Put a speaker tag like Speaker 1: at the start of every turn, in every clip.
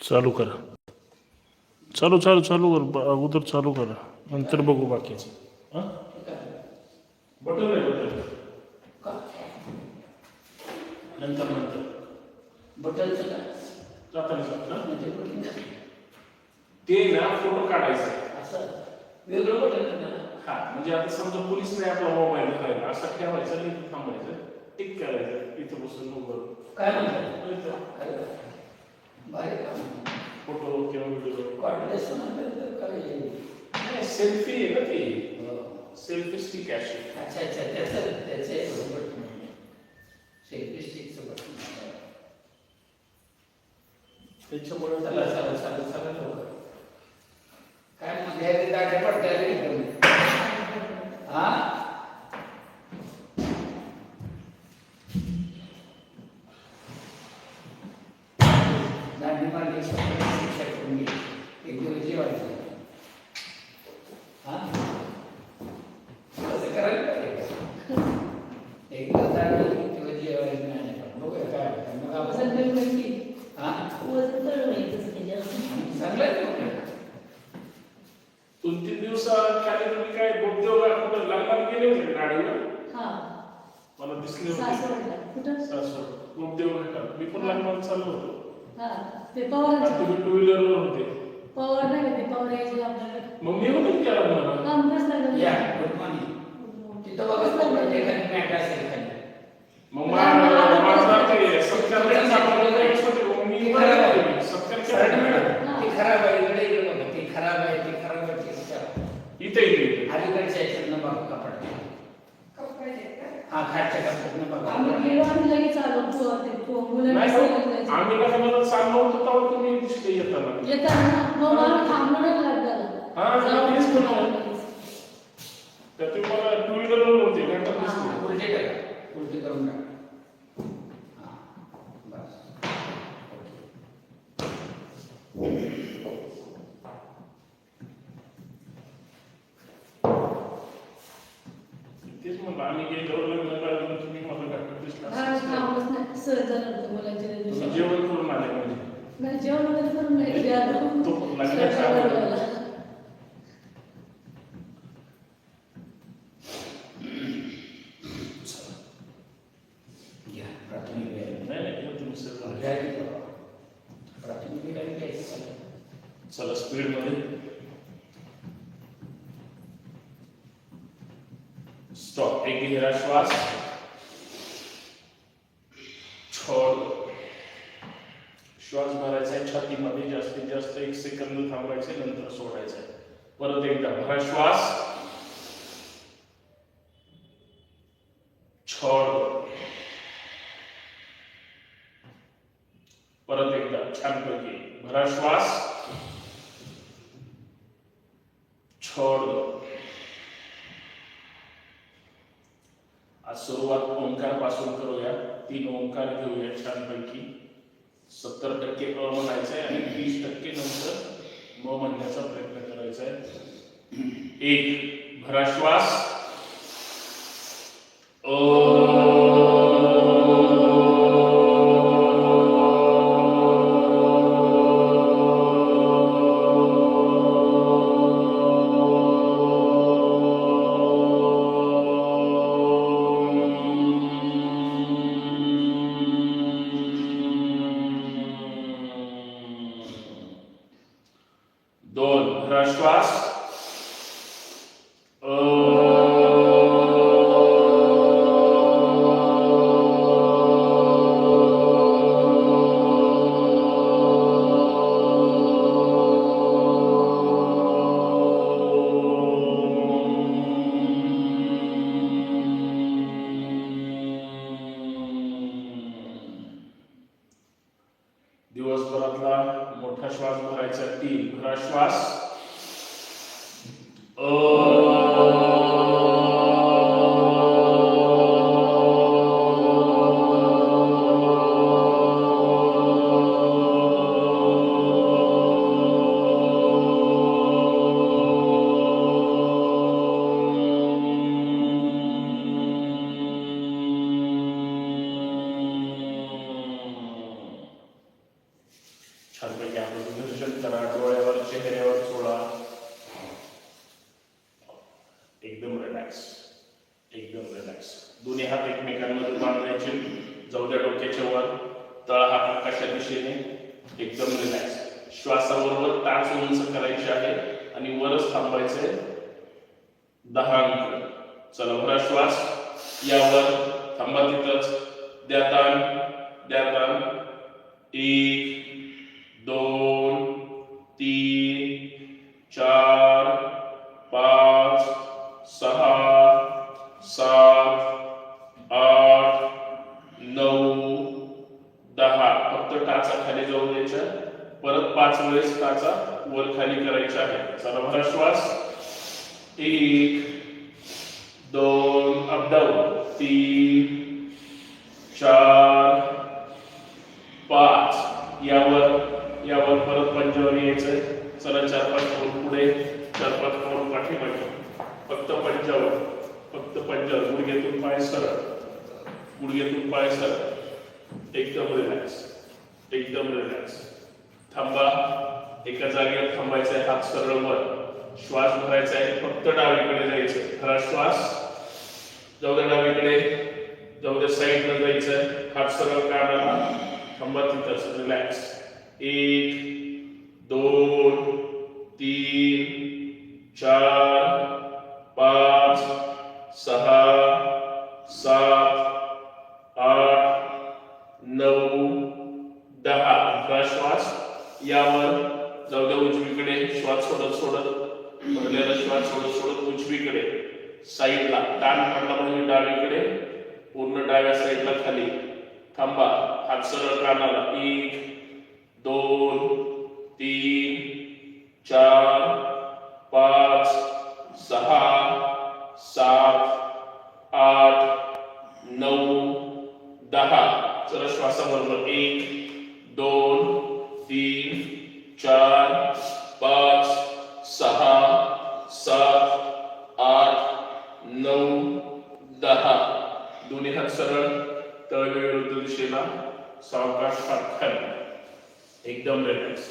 Speaker 1: चालू करा. चालू चालू चालू कर, अगोदर चालू करा, नंतर बघू बाकीचं. हां बटन आहे बटन, नंतर नंतर
Speaker 2: बटनचं काय
Speaker 1: जाताना
Speaker 2: म्हणजे
Speaker 1: ते ना फोटो काढायचा
Speaker 2: असं वेगळं बटन
Speaker 1: हा. म्हणजे आता समजा पोलीस नाही आपला मोबाईल धरायला, असं ठेवायचं आणि इथं थांबायचं, टिक करायचं, इथं बसून मोबाईल
Speaker 2: काय म्हणतात बाहेर काम
Speaker 1: फोटो किंवा व्हिडिओ
Speaker 2: काढलेस काय
Speaker 1: सेल्फी आहे ना ती, सेल्फी स्टिक अशी.
Speaker 2: अच्छा अच्छा त्याचे बटन सेल्फी स्टिकचं बटन
Speaker 1: त्याच्यामुळे
Speaker 2: चला चला चला चला लवकर काय म्हणजे दाढे पडतात हा दाढी मारली शिक्षा करून गेली एक दिवस जेवायचं हा कसं करायला पाहिजे एक दिवस दाढी एक दिवस जेवायचं नाही बघूया काय मग आपण हा चांगलं
Speaker 1: 2-3 दिवसाखाली तुम्ही काय उद्योगात कुठं लग्नाला गेले होते गाडीवर? मला दिसले होते सासवड उद्योग का मी पण लग्नाला चाललो होतो. तुम्ही 2 व्हीलरवर होते. मग मी होतो की लग्नाला.
Speaker 2: या गुड मॉर्निंग तिथं बघा मॅट असेल खाली
Speaker 1: मग माझा ते सत्कार मी
Speaker 2: खराब आहे
Speaker 1: सत्कार
Speaker 2: ते खराब आहे इकडे इकडे बघा ते खराब आहे ते खराब आहे ते
Speaker 1: इथे इथे
Speaker 2: अलीकडच्या याच्यातनं बघा कपडा हा खाटच्या कपड्यातनं बघा
Speaker 1: आम्ही लग्नाला चाललो होतो तेव्हा तुम्ही दिसले येताना. हा तेच म्हणून तर तुम्ही मला 2 व्हीलरवर होते नंतर दिसले.
Speaker 2: उलटे करा उलटे करून टाका हा बस
Speaker 1: तेच म्हणलं आम्ही गेल्यावर लग्न करायला तुम्ही मला घाटात दिसला. तुम्ही जेवण करून आले म्हणजे
Speaker 3: जेवण वगैरे करून नाही
Speaker 1: तो लग्नाच्या अगोदर.
Speaker 2: घ्या प्राथमिक व्यायाम
Speaker 1: नाही तुम्ही सर
Speaker 2: प्राथमिक व्यायाम घ्यायचं
Speaker 1: चला स्पीड मध्ये स्टॉप. एक गहरा श्वास छोड. श्वास भरायचा आहे छातीमध्ये जास्तीत जास्त 1 सेकंद थांबायचे नंतर सोडायचं आहे. परत एकदा भरा श्वास छोड. परत एकदा छानपैकी भरा श्वास छोड. आज सुरुवात ओंकार पासून करूया. 3 ओंकार घेऊया छानपैकी. 70% अ म्हणायचं आहे आणि 20% नंतर म म्हणण्याचा प्रयत्न करायचा आहे. 1 भरा श्वास श्वास दिवसभरातला मोठा श्वास भरायचा 3 भरा श्वास छानपैकी आपण चेहऱ्यावर सोडा. एकदम रिलॅक्स, एकदम रिलॅक्स. दोन्ही हात एकमेकांमध्ये बांधायचे. जाऊ द्या डोक्याच्या वर. तळ हात आकाशाच्या दिशेने. एकदम रिलॅक्स. श्वासाबरोबर टाच उंच करायची आहे आणि वरच थांबायचंय. 10 अंक. चला भरा श्वास. यावर थांबा तिथंच. द्या ताण, द्या ताण. 1 2 3 4 5 6 7 8 9 10. फक्त टाचा खाली जाऊ द्यायच्या. परत 5 वेळेस टाचा वर खाली करायच्या आहे. चला भरा श्वास. 1 2 अप डाऊन. 3 4 5. यावर परत पंजावर यायचंय. चला 4-5 पाऊल पुढे, 4-5 पाऊल पाठीमागे. फक्त पंजावर, फक्त पंजावर. गुडघ्यातून पाय सरळ, गुडघ्यातून पाय सरळ. एकदम रिलॅक्स, एकदम रिलॅक्स. थांबा. एका जागेवर थांबायचंय. हात सरळ वर. श्वास भरायचा आहे. फक्त डावीकडे जायचंय. खरा श्वास. जाऊ द्या डावीकडे, जाऊ द्या साईडला जायचंय. हात सरळ काढा. थांबा तिथंच. रिलॅक्स. 1 2 3 4 5 6 7 8 9 10. श्वास. यावर जाऊ द्या उजवीकडे. श्वास सोडत सोडत, भरलेला श्वास सोडत सोडत उजवीकडे. साईडला ताण पडला म्हणजे डावीकडे, पूर्ण डाव्या साईडला खाली. थांबा. हात सरळ कानाला. 1 2 3 4 5 6 7 8 9 10. चला श्वासाबरोबर. 1 2 3 4 5 6 7 8 9 10. दोन्ही हात सरळ. तळवे विरुद्ध दिशेला. सावकाश हात खाली. एकदम रिलॅक्स.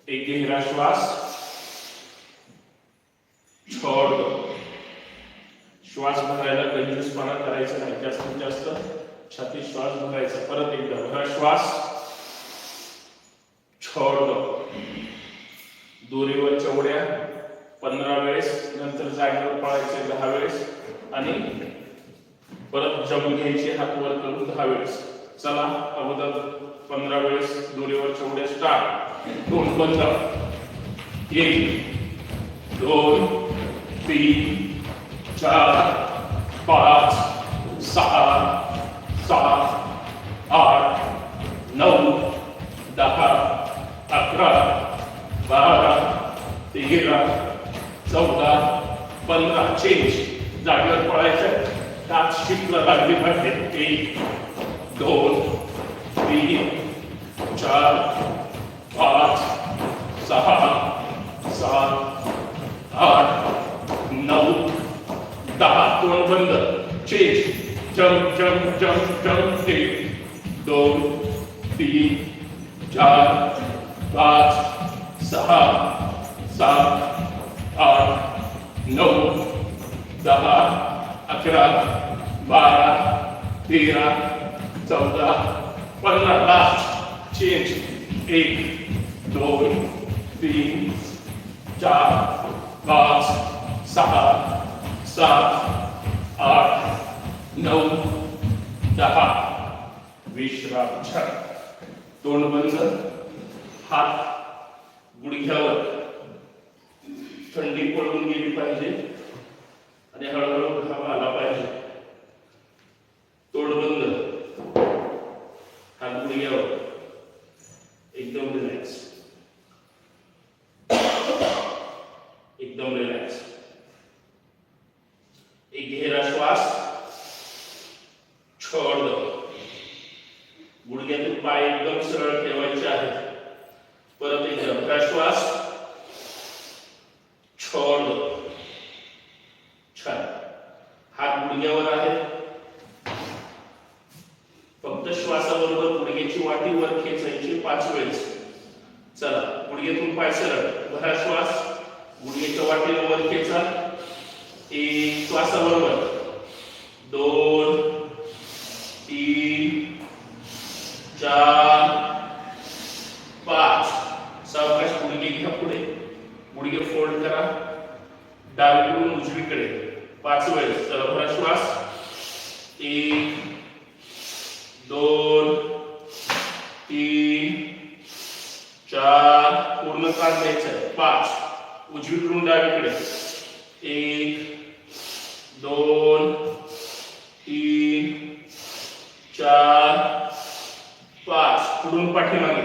Speaker 1: एक गहरा श्वास. छोड़ दो. श्वास भरायला कंजूसपणा करायचा नाही. जास्तीत जास्त छातीत श्वास भरायचा. परत एकदा भरा श्वास. छोड़ दो. दोरीवरच्या उड्या 15 वेळेस. नंतर जागेवर पळायचे 10 वेळेस. आणि परत जंप घ्यायचे हात वर करून 10 वेळेस. चला अगोदर 15 वेळेस दोरीवरच्या उड्या स्टार्ट. 2 बंद. 1 2 3 4 5 6 7 8 9 10 11 12 13 14 15. चेंज. जागेवर पळायचं. टाच शिकला लागली पाहिजे. 1 2 3 4 5 6 7 8 9 10. तोंड बंद. Change. Jump jump jump jump. 1 2 3 4 5 6 7 8 9 10 11 12 13 14 15. Last. Change. 1 2 3 4 5 6 7 8 9 10. विश्राम. छान. तोंड बंद. हात गुडघ्यावर. थंडी पडून गेली पाहिजे आणि हळूहळू घाम आला पाहिजे. तोंड बंद. हात गुडघ्यावर. एकदम रिलॅक्स, एकदम रिलॅक्स. एक गहरा श्वास. छोड़ दो. गुडघ्यातील पाय एकदम सरळ ठेवायचे आहेत. परत एकदा भरा श्वास. छोड़ दो. छान. हात गुडघ्यावर आहे. फक्त श्वासाबरोबर गुडघ्याची वाटी वर खेचायची 5 वेळेस. चला गुडघ्यातून पाय सरळ. दुसरा श्वास गुडघ्याच्या वाटेने वर खेचा. एक श्वासाबरोबर 2 3 4 5. सावकाश गुडघे घ्या पुढे. गुडघे फोल्ड करा. डावीकडून उजवीकडे 5 वेळेस. चला दुसरा श्वास. 1 2 3 4. पूर्ण काढ द्यायचं. 5. उजवीकडून डावीकडे. 1 2 3 4 5. पुढून पाठीमागे.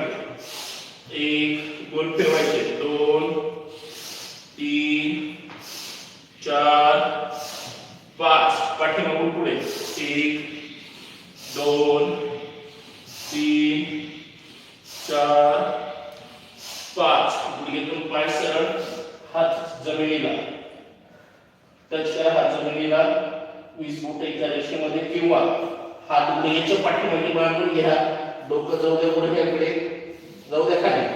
Speaker 1: 1 गोल फिरवायचे. 2 3 4 5. पाठीमागून पुढे. 1 2 3 4 5. गुडघ्यातून पाय सरळ. हात जमिनीला टच करा. हात जमिनीला 20 बोट एका रेषेमध्ये किंवा हात गुडघ्याच्या पाठीमागे बांधून घ्या. डोकं जाऊ द्या गुडघ्याकडे. जाऊ द्या खाली.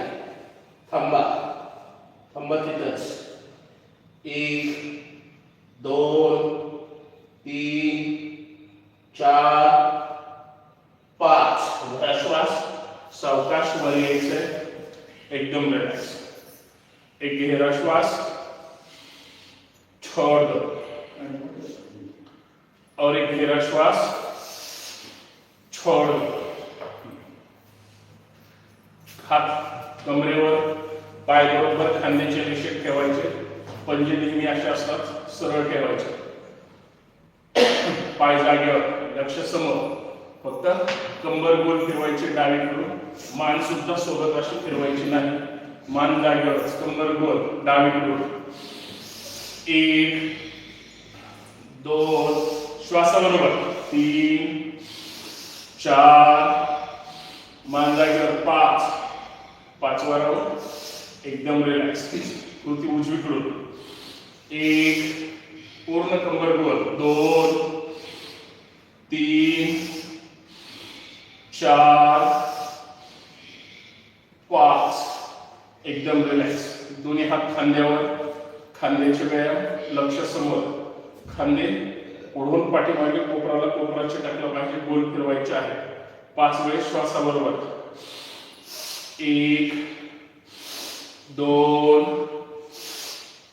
Speaker 1: थांबा. थांबा तिथंच. 1 2 3 4 5. दुसरा श्वास. सावकाश वर यायचंय. एकदम रिलॅक्स. एक गहरा श्वास. छोड़ दो. और एक गहरा श्वास. छोड़ दो. हात कमरेवर. पाय बरोबर खांद्याच्या रेषेत ठेवायचे. पंजे नेहमी असे असतात. सरळ ठेवायचे. पाय जागेवर. लक्ष समोर. फक्त कंबर गोल फिरवायची डावीकडून. मान सुद्धा सोबत अशी फिरवायची नाही. मान जागेवर. कंबर गोल डावीकडून. 1 2. श्वासाबरोबर 3 4. मान जागेवर. 5. 5वा राऊंड. एकदम रिलॅक्स. कृती उजवीकडून. 1 पूर्ण कंबर गोल. 2 3 4 5. एकदम रिलॅक्स. दोन्ही हात खांद्यावर. खांद्याचे व्यायाम. लक्ष समोर. खांदे ओढून पाठीमागे कोपराला कोपराचे टाकलं पाहिजे. गोल फिरवायचे आहे. 5 वेळेस श्वासाबरोबर. 1 2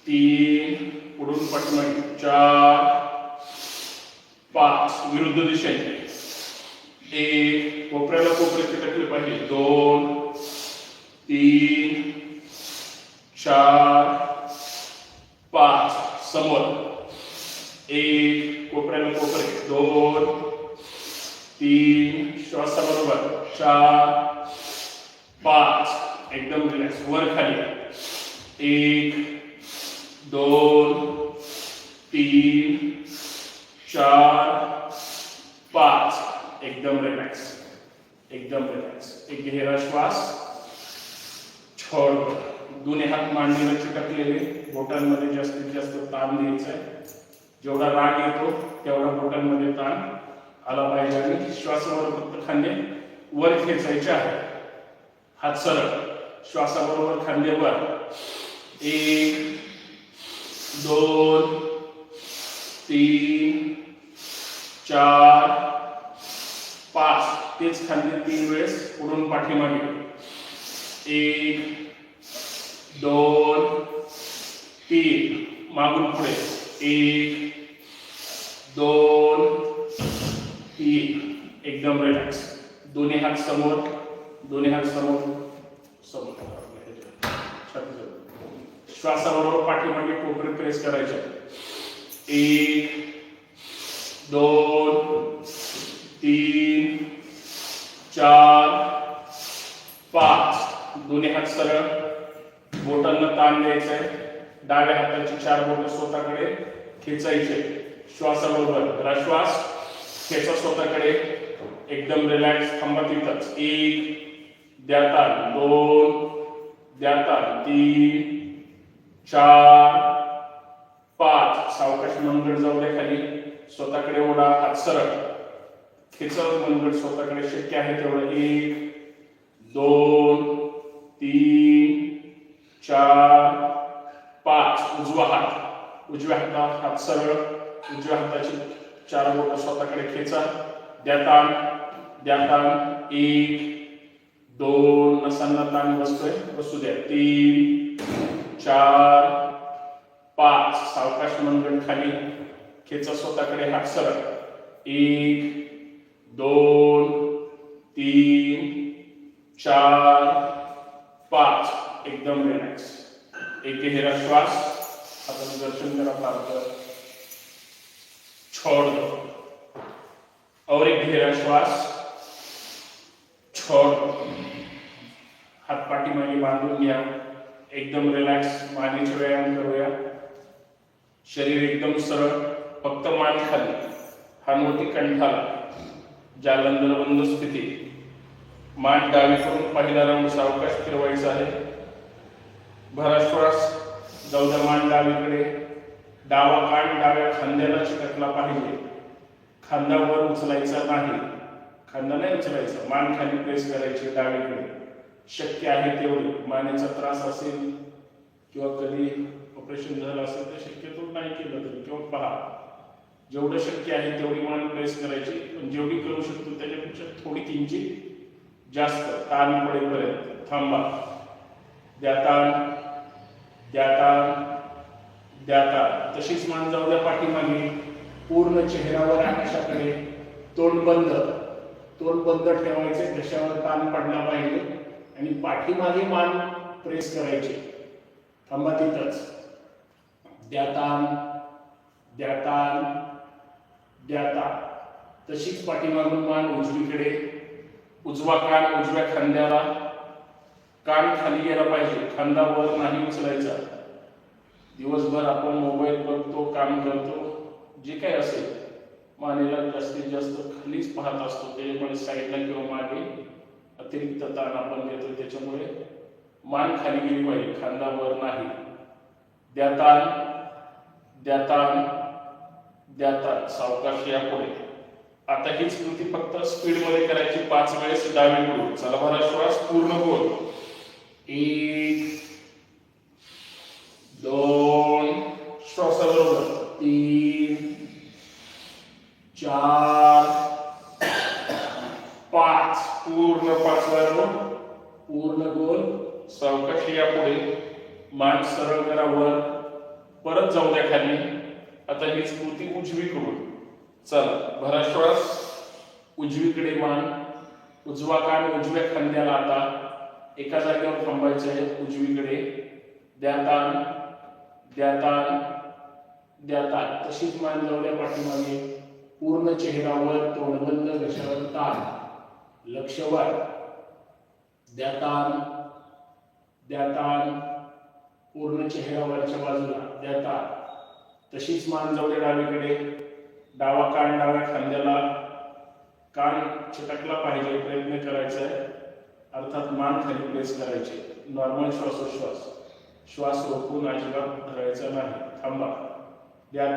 Speaker 1: 3 ओढून पाठीमागे. 4 5. विरुद्ध दिशेने. 1 कोपऱ्याला कोपऱ्याचे टाकले पाहिजे. 2 3 4 5. समोर. 1 कोपऱ्याला कोपरे. 2 3 श्वासाबरोबर. 4 5. एकदम रिलॅक्स. वर खाली. 1 2 3 4 5. एकदम रिलॅक्स. एकदम रिलॅक्स. एक गहरा श्वास. छोड़. दोन्ही हात मांडीला चिटकलेले. बोटांमध्ये जास्तीत जास्त ताण द्यायचा आहे. जेवढा राग येतो तेवढा बोटांमध्ये ताण आला पाहिजे. आणि श्वासावर फक्त खांदे वर खेचायचे आहे. हात सरळ. श्वासाबरोबर खांदे वर. 1 2 3 4 5. तेच खांदे 3 वेळेस पुढून पाठीमागे. 1 2 3 मागून पुढे. 1 2 3. एकदम रिलॅक्स. दोन्ही हात समोर. दोन्ही हात समोर. समोर. श्वासाबरोबर पाठीमागे कोपरे प्रेस करायचे. 1 2 3 4 5. दोन्ही हात सरळ. बोटांना ताण द्यायचा आहे. डाव्या हाताची 4 बोट स्वतःकडे खेचायचे. श्वासाबरोबर. श्वास खेचा स्वतःकडे. एकदम रिलॅक्स. थांबा तिथंच. 1 द्या ताण. 2 द्या ताण. 3 4 5. सावकाश मनगट जाऊ द्या खाली. स्वतःकडे ओढा. हात सरळ. खेचत मनगट स्वतःकडे. शक्य आहे तेवढं. 1 2 3 4 5 उजवा हात उजव्या हातात हात सरळ उजव्या हाताची 4 बोटं स्वतःकडे खेचा द्या ताण 1 2 नसांना ताण बसतोय बसू द्या 3 4 5 सावकाश मनगट खाली खेचा स्वतःकडे हात सरळ 1 2 3 4 5 एकदम रिलॅक्स एक गहरा श्वास आता दर्शन करा पार्थ छोड़ दो और एक गहरा श्वास छोड़ दो हात पाठीमागे बांधून घ्या एकदम रिलॅक्स मानेचे व्यायाम करूया शरीर एकदम सरळ फक्त मान खाली हानवटी कंठाला जालंधर बंद स्थिती मान डावीकडून पहिला राऊंड सावकाश फिरवायचा आहे भरा श्वास जाऊ द्या मान डावीकडे डावा कान डाव्या खांद्याला चिकटला पाहिजे खांदा वर उचलायचा नाही खांदा नाही उचलायचा मान खाली प्रेस करायची डावीकडे शक्य आहे तेवढे मानेचा त्रास असेल किंवा कधी ऑपरेशन झालं असेल तर शक्यतो नाही केलं तरी किंवा पहा जेवढं शक्य आहे तेवढी मान प्रेस करायची पण जेवढी करू शकतो त्याच्यापेक्षा थोडी किंचित जास्त ताण पडेपर्यंत थांबा द्या ताण तशीच मान जाऊ द्या पाठीमागे पूर्ण चेहऱ्यावर आकाशाकडे तोंड बंद ठेवायचे घशावर ताण पडला पाहिजे आणि पाठीमागे मान प्रेस करायची थांबा तिथंच द्या ताण तशीच पाठीमागून मान उजवीकडे उजवा कान उजव्या खांद्याला कान खाली गेला पाहिजे खांदा वर नाही उचलायचा दिवसभर आपण मोबाईल बघतो काम करतो जे काय असेल मानेला जास्तीत जास्त खालीच पाहत असतो त्याच्यामुळे साईडला किंवा मागे अतिरिक्त ताण आपण देतो त्याच्यामुळे मान खाली गेली पाहिजे खांदा वर नाही द्या ताण सावकाश यापुढे आता हीच कृती फक्त स्पीड मध्ये करायची 5 वेळेस डावीकडून चला भरा श्वास पूर्ण गोल 1 2 श्वासाबरोबर 3 4 5 पूर्ण 5 वेळा पूर्ण गोल सावकाश यापुढे मान सरळ करा वर परत जाऊ द्या खाली आता हीच कृती उजवीकडून चला भरा श्वास उजवीकडे मान उजवा कान उजव्या खांद्याला आता एका जागेवर थांबायचं आहे उजवीकडे द्या ताण तशीच मान जाऊया पाठीमागे पूर्ण चेहऱ्यावर तोंडबंद घशावर ताण लक्ष वर द्या ताण पूर्ण चेहऱ्यावरच्या बाजूला द्या ताण तशीच मान जाऊया डावीकडे डावा कान डाव्या खांद्याला कान चिटकला पाहिजे प्रयत्न करायचा आहे अर्थात मान खाली प्रेस करायची नॉर्मल श्वासोश्वास श्वास रोखून अजिबात धरायचा नाही थांबा द्या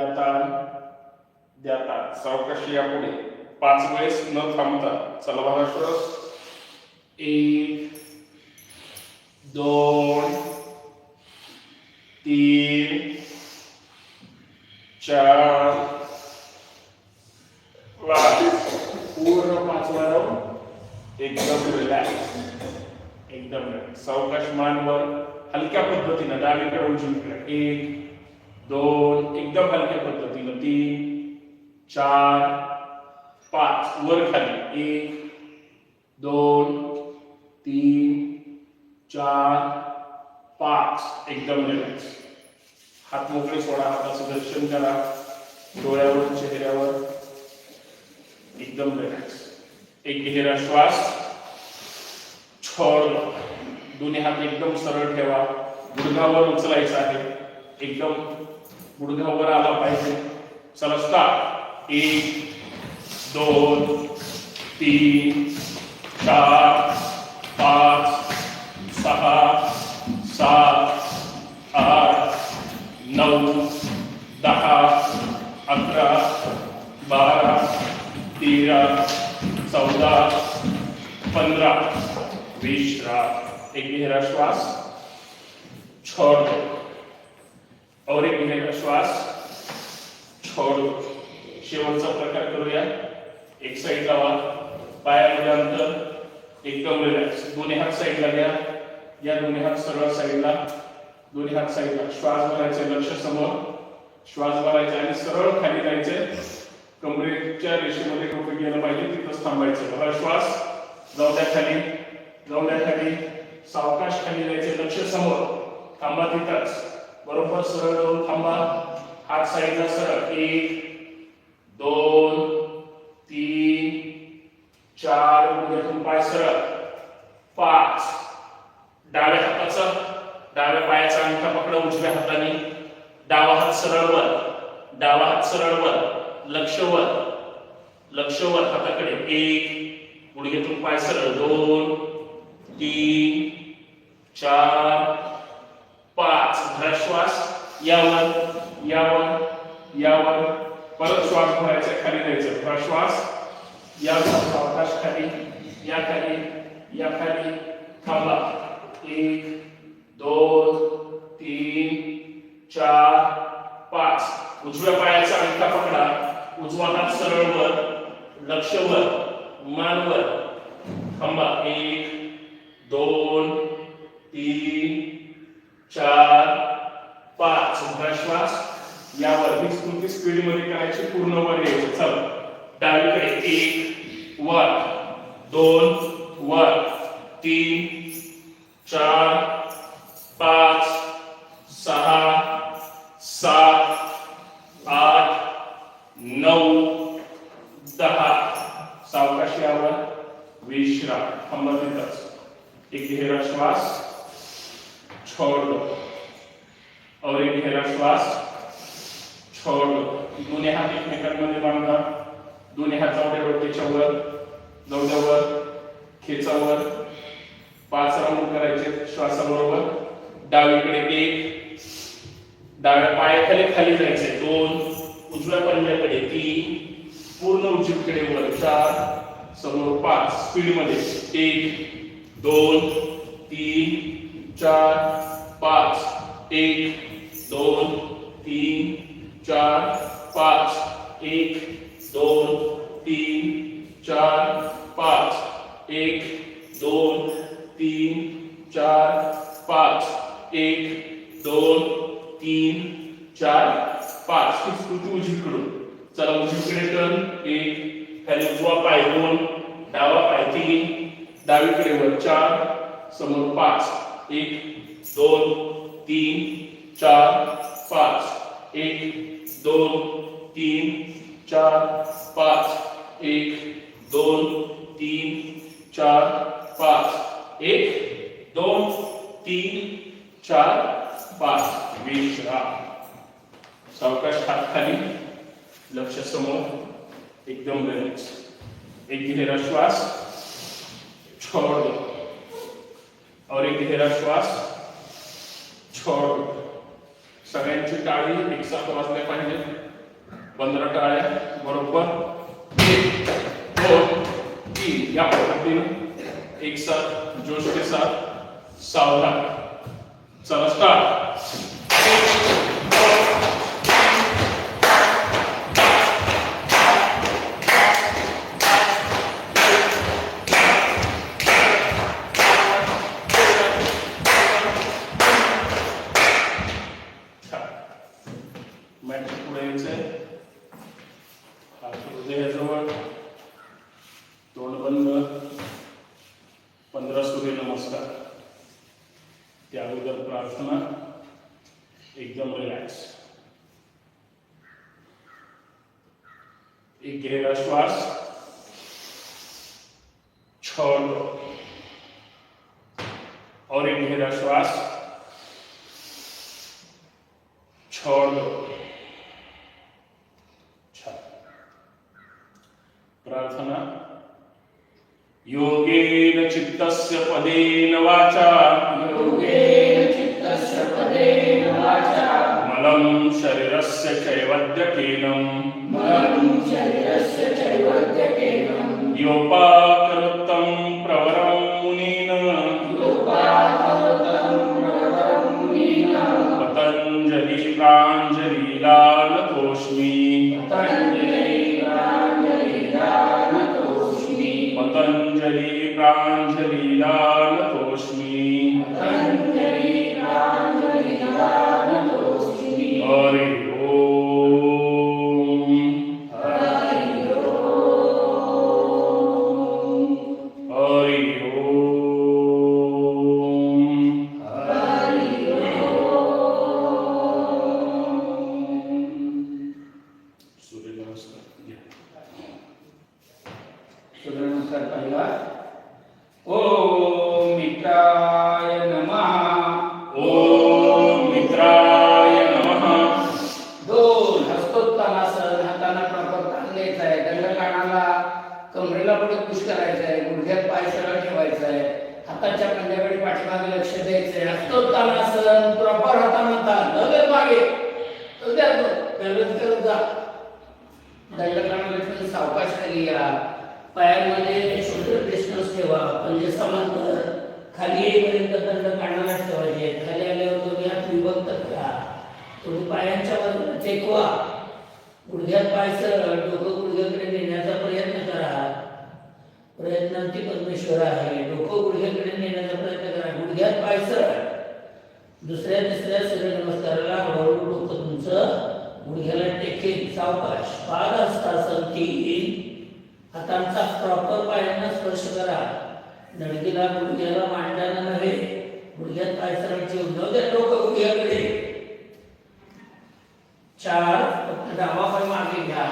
Speaker 1: ताण सावकाश यापुढे 5 वेळेस न थांबता चला बघा श्वास 1 2 3 4 पूर्ण 5 वेळा एकदम रिलॅक्स सावकाश मानवर हलक्या पद्धतीने डावीकडे उजवीकडे 1 2 एकदम हलक्या पद्धतीने 3 4 5 वर खाली 1 2 3 4 5 एकदम रिलॅक्स हात मोकळे सोडा हाताचं दर्शन करा डोळ्यावर चेहऱ्यावर एकदम रिलॅक्स एक गहरा श्वास छोड़ दो दोन्ही हात एकदम सरळ ठेवा गुडघावर उचलायचा आहे एकदम गुडघावर आला पाहिजे चला स्टार्ट 1 2 3 4 5 6 7 8 9 10 11 12 13 14 15 विश्राम एक गहरा श्वास छोड़ दो और एक गहरा श्वास छोड़ दो. शेवटचा प्रकार करूया. एक साइड लावा, पायामध्ये अंतर, एकदम रिलॅक्स. दोन्ही हात साइडला घ्या. या दोन्ही हात सरळ साइडला, दोन्ही हात साइडला. श्वास भरायचे, लक्ष समोर. श्वास भरायचा आणि सरळ खाली जायचे. कमरेच्या रेषेमध्ये डोकं गेलं पाहिजे, तिथंच थांबायचं. बघा श्वास, जाऊ द्या खाली, जाऊ द्या खाली. सावकाश खाली जायचे, लक्ष समोर. थांबा तिथंच, बरोबर सरळ जाऊन थांबा. हात साईडला सरळ. 1 2 3 4 गुडघ्यातून पाय सरळ. 5 डाव्या डाव्या पायाचा अंगठा पकडा उजव्या हाताने. डावा हात सरळ वर, डावा हात सरळ वर. लक्ष वर, लक्ष वर हाताकडे. 1 गुडघ्यातून पाय सरळ. 2 3 4 5 धरा श्वास. यावर यावर यावर. परत श्वास भरायचा, खाली जायचं. धरा श्वास. यावर सावकाश खाली, या खाली, या खाली. थांबा. 1 2 3 4 5. उजव्या पायाचा अंगठा पकडा. उजवा हात सरळ वर, लक्ष वर, मान वर. थांबा. 1 2 3 4 5. धरा श्वास. यावर ही स्फूर्ती स्पीड मध्ये करायची, पूर्ण वर यायचं. चला डावीकडे. 1 वर, 2 वर, 3 4 5 6 7 8 9 10. सावकाश यावर. विश्राम. थांबा तिथंच. एक गहरा श्वास छोड़ दो और एक गहरा श्वास छोड़ दो. दोन्ही हात एकमेकांमध्ये बांधा. दोन्ही हात जाऊ द्या डोक्याच्या वर, जाऊ द्या वर, खेचावर. 5 राऊंड करायचे श्वासाबरोबर. डावीकडे 1, डाव्या पायाखाली खाली जायचे. 2 उजव्या पंजाकडे. 3 पूर्ण उजवीकडे वर. 4 समोर. 5 स्पीड मध्ये. 1 2 3 4 5. 1 2 3 4 5. 1 2 3 4 5. 1 2 3 4 5. 1 2 3 4 5. ही स्फूर्ती उजवीकडून. चला उजवीकडे टर्न. 1 खाली उजवा पाय. 2 डावा पाय. 3 डावीकडे वर. 4 समोर. 5 1 2 3 4 5. 1 2 3 4 5. 1 2 3 4 5. 1 2 3 4 5. विश्राम. सावकाश हात खाली, लक्ष समोर, एकदम रिलॅक्स. एक गहरा श्वास छोड़ दो और एक गहरा श्वास छोड़ दो. सगळ्यांची टाळी एकसाथ वाजल्या पाहिजे. 15 टाळ्या बरोबर. 1 2 3 या पद्धतीने एक साथ जोश के साथ सावधान. चला स्टार्ट. पुढे यायचंय. हात हृदयाजवळ, तोंड बंद. 15 सूर्य नमस्कार. त्या अगोदर प्रार्थना. एकदम रिलॅक्स. एक गहरा श्वास छोड़ दो और एक गहरा श्वास छोड़ दो. प्रार्थना. योगेन चित्तस्य पदेन वाचा,
Speaker 3: योगेन चित्तस्य पदेन वाचा,
Speaker 1: मलं शरीरस्य चैवद्यकेनं,
Speaker 3: मलं शरीरस्य चैवद्यकेनं,
Speaker 1: योपाकरोत्तं प्रवरं मुनीन्,
Speaker 3: योपाकरोत्तं प्रवरं मुनीन्,
Speaker 2: दंडासन प्रॉपर हातानं ताण लगेच मागे बॅलन्स करत जा दंडकांना सावकाश खाली या पायांमध्ये शोल्डर डिस्टन्स ठेवा म्हणजे समांतर खाली येईपर्यंत दंड कानाला ठेवायचे खाली आल्यावर दोन्ही हात विभक्त करा थोडी पायांच्या बाजूला टेकवा गुडघ्यात पाय सरळ डोकं गुडघ्याकडे नेण्याचा प्रयत्न करा प्रयत्नांती परमेश्वर आहे डोकं गुडघ्याकडे नेण्याचा प्रयत्न करा गुडघ्यात पाय सरळ दुसऱ्या तिसऱ्या सूर्यनमस्काराला हळूहळू डोकं तुमचं गुडघ्याला टेकेल सावकाश पादहस्तासन 3 हातांचा प्रॉपर पायांना स्पर्श करा नडगीला गुडघ्याला मांडायला नव्हे गुडघ्यात पाय सरळ ठेवून डोकं गुडघ्याकडे 4 डावा पाय मागे घ्या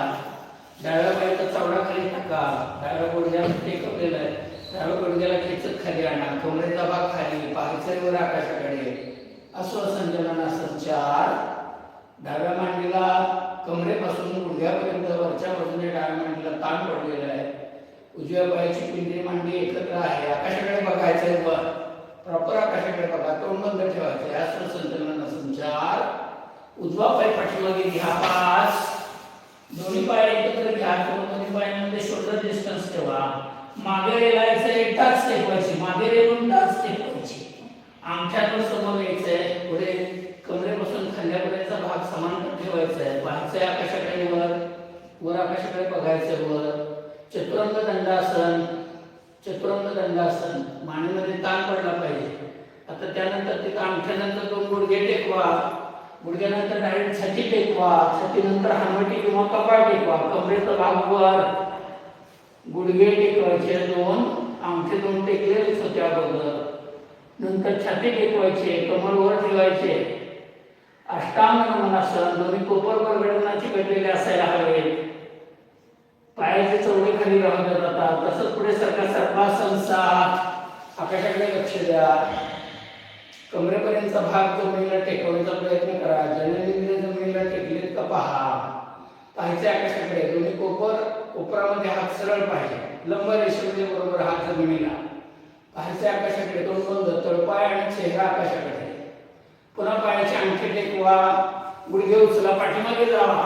Speaker 2: डाव्या पायाचा चवडा खाली टाका डाव्या गुडघ्याला टेकवलेला आहे डाव्या गुडघ्याला खेचत खाली आणा कमरेचा भाग खाली पायचेवर आकाशाकडे अश्वसंचलनासन 4 डाव्या मांडीला कमरेपासून गुडघ्यापर्यंत वरच्या बाजूने डाव्या मांडीला ताण पडलेला आहे उजव्या पायाची पिंजरी मांडी एकत्र आहे आकाशाकडे बघायचंय वर प्रॉपर आकाशाकडे बघा तोंड बंद ठेवायचे अश्वसंचलनासन 4 उजवा पाय पाठीमागे घ्या 5 दोन्ही पाय एकत्र घ्या दोन्ही पायांमध्ये शोल्डर डिस्टन्स ठेवा मागे रेलायचं एकटाच टेकवायची मागे रेलून टाच टेकवायची अंगठ्यावर समोर यायचंय पुढे कमरेपासून खांद्यापर्यंतचा भाग समांतर ठेवायचा आहे पाहायचंय आकाशाकडे वर आकाशाकडे बघायचंय वर चतुरंग दंडासन मानेमध्ये ताण पडला पाहिजे आता त्यानंतर ते अंगठ्यानंतर 2 गुडघे टेकवा गुडघ्यानंतर डायरेक्ट छाती टेकवा छातीनंतर हनुवटी किंवा कपाळ टेकवा कमरेचा भाग वर गुडघे टेकवायचे 2 अंगठे 2 टेकलेलेच होते अगोदर नंतर छाती टेकवायचे कमर वर ठेवायचे अष्टांग नमनासन दोन्ही कोपर परगडनाची घडलेले असायला हवे पायाचे चवडे खाली राहू जातात तसंच पुढे सर्पासन 7 आकाशाकडे लक्ष द्या कमरेपर्यंतचा भाग जमिनीला टेकवण्याचा प्रयत्न करा जननेंद्रिय जमिनीला टेकलेत का पहा पाहायचे आकाशाकडे दोन्ही कोपरामध्ये हात सरळ पाहिजे लंब रेषेमध्ये बरोबर हात जमिनीला पाहायचे आकाशाकडे तोंड बंद तळपाय आणि चेहरा आकाशाकडे पुन्हा पायाचे अंगठे टेकवा गुडघे उचला पाठीमागे जावा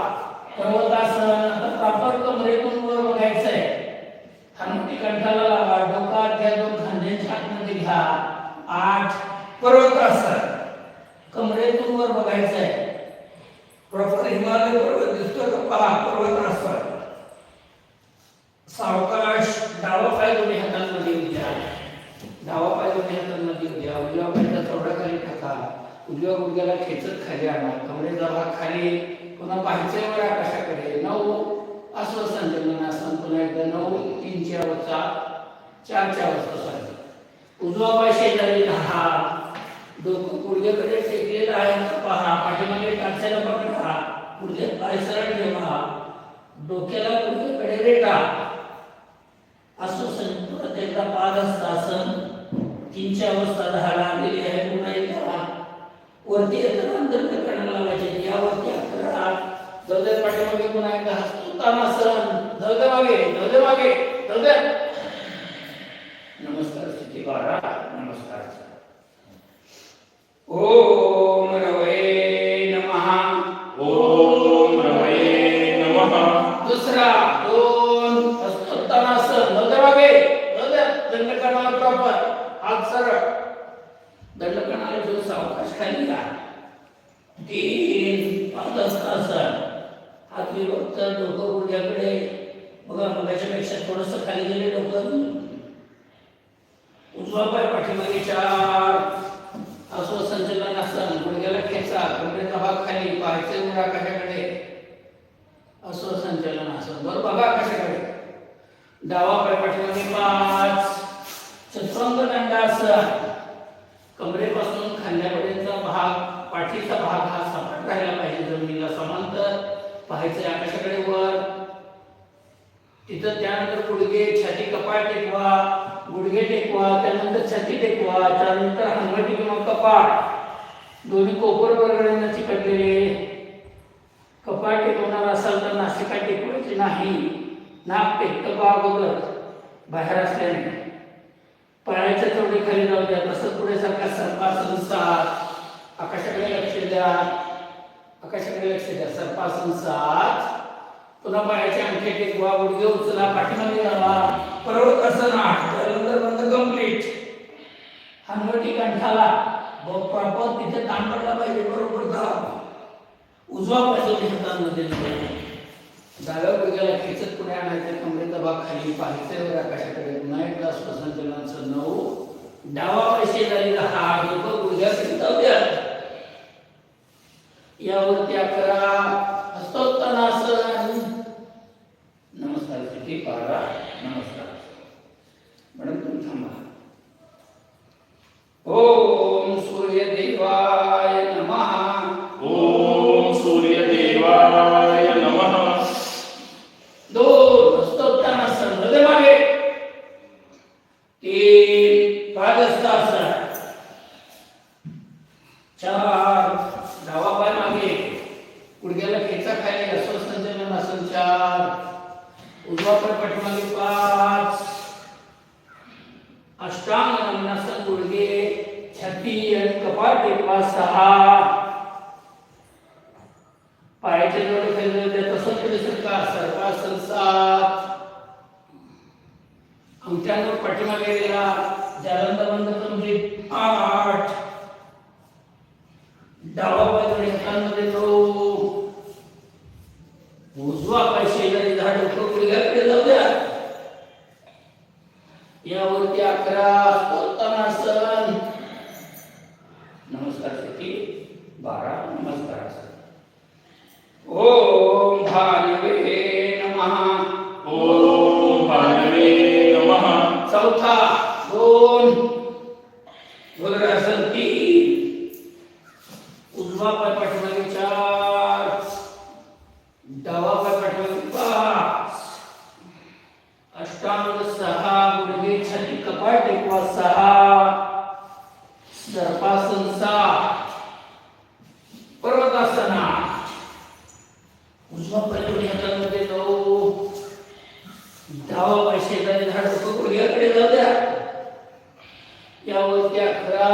Speaker 2: पर्वतासन आता प्रॉपर कमरेतून वर बघायचंय हनुवटी कंठाला लावा डोका त्या 2 खांद्यांच्या आतमध्ये घ्या 8 पर्वतासन कमरेतून वर बघायचंय प्रॉपर हिमालय पर्वत दिसतो का पहा पर्वतासन सावकाश डावा पाय दोन्ही हातांमध्ये घ्या डावा पाय दोन्ही हातांमध्ये घ्या उजव्या पायाचा चवडा खाली टाका उजव्या गुडघ्याला खेचत खाली आणा कमरेचा भाग खाली पुन्हा पाहायचंय वर आकाशाकडे 9 अश्वसंचलनासन पुन्हा एकदा 9 3 ची अवस्था 4 ची अवस्था झाली उजवा पाय शेजारी 10 डोकं गुडघ्याकडे टेकलेलं आहे का पहा पाठीमागे टाचायला पकडा गुडघ्यात पाय सरळ ठेवा डोक्याला गुडघ्याकडे रेटा अश्वसंचलन एकदा पादहस्तासन 3 ची अवस्था 10 लागलेली आहे पुन्हा एकदा वरती येताना दंडकरणाला लावायचे यावरती अकरा दौदे पाठीमागे पुन्हा एकदा हस्तुतानासन दौदे मागे नमस्कार स्थिती 12 नमस्कार ओम रवये नमः
Speaker 1: ओम रवये नमः
Speaker 2: दुसरा 2 हस्तुतानासन दौदे मागे दंडकरणाला प्रॉपर हात सरळ दंडकरणाला जो सावकाश खाली घ्या 3 पादहस्तासन हात विभक्त डोकं गुडघ्याकडे बघा मगाच्यापेक्षा थोडंसं खाली गेले डोकं उजवा पाय पाठीमागे 4 अश्वसंचलनासन गुडघ्याला खेचा कमरेचा भाग खाली पायचे वर आकाशाकडे अश्वसंचलनासन वर बघा आकाशाकडे डावा पाय पाठीमागे 5 चतुरंग दंडासन कमरेपासून खांद्यापर्यंतचा भाग पाठीचा भाग हा सपाट राहिला पाहिजे जमिनीला समांतर पाहायचे आकाशाकडे वर तिथं त्यानंतर गुडघे छाती कपाळ टेकवा गुडघे टेकवा त्यानंतर छाती टेकवा त्यानंतर हनुवटी किंवा कपाळ दोन्ही कोपर परगडना चिकटलेले कपाळ टेकवणार असाल तर नासिका टेकवायची नाही नाक टेकतं का अगोदर बाहेर असल्याने पायाच्या चवडी खाली जाऊ द्या तसंच पुढे सारखा सर्पासन 7 सर्पासन 7. पुन्हा पायाचे अंगठे टेकवा, गुडघे उचला, पाठीमागे जावा. पर्वतासन 8. त्यानंतर बंद कंप्लीट. हनुवटी कंठाला प्रॉपर तिथे ताण पडला पाहिजे, बरोबर दाब. उजवा पाय दोन्ही हातांमध्ये धरून डाव्या गुडघ्याला खेचत पुढे आणायचे, कमरेचा भाग खाली, पाहिजे वर आकाशाकडे. पुन्हा एकदा श्वसनचलनाचं 9. डावा पाय शेजारी 10. डोकं गुडघ्याकडे जाऊ द्या. यावरती 11 हस्तोत्तानासन. नमस्कार स्थिती 12. नमस्कार. मॅडम तुम्ही थांबा. ओम सूर्यदेवाय नमः.
Speaker 1: ओम सूर्यदेवाय नमः.
Speaker 2: 2 हस्तोत्तानासन, हृदय मागे. 3 पादहस्तासन. 4 डावा पाय मागे, गुडघ्याला खेचा खाली, श्वसनचलनासन 4. उजवा पाय पाठीमागे 5. अष्टांग नमनासन, गुडघे छाती आणि कपाळ टेकवा 6. पायाचे जोडे खाली तसंच पुढे सरका, सर्पासन 7. अंगठ्यांवर पाठीमागे गेला, जालंद बंद कंप्लीट 8. डावा पाय जोडे हातांमध्ये 9. उजवा पाय शेजारी 10. डोकं गुडघ्याकडे जाऊ द्या. यावरती 11 हस्तोत्तानासन. नमस्कार स्थिती 12. नमस्कार. ओम भानवे नमः.
Speaker 1: ओम भानवे नमः.
Speaker 2: 4 2 भुजंगासन 3. उजवा पाय पाठीमागे 4. डावा पाय पाठीमागे 5. अष्टांग 6. गुडघे छाती कपाळ टेकवा 6. सर्पासन 7. पर्वतासन 8. उजवा पाय दोन्ही हातांमध्ये 9. डावा पाय शेजारी 10. डोकं गुडघ्याकडे जाऊ द्या. यावरती 11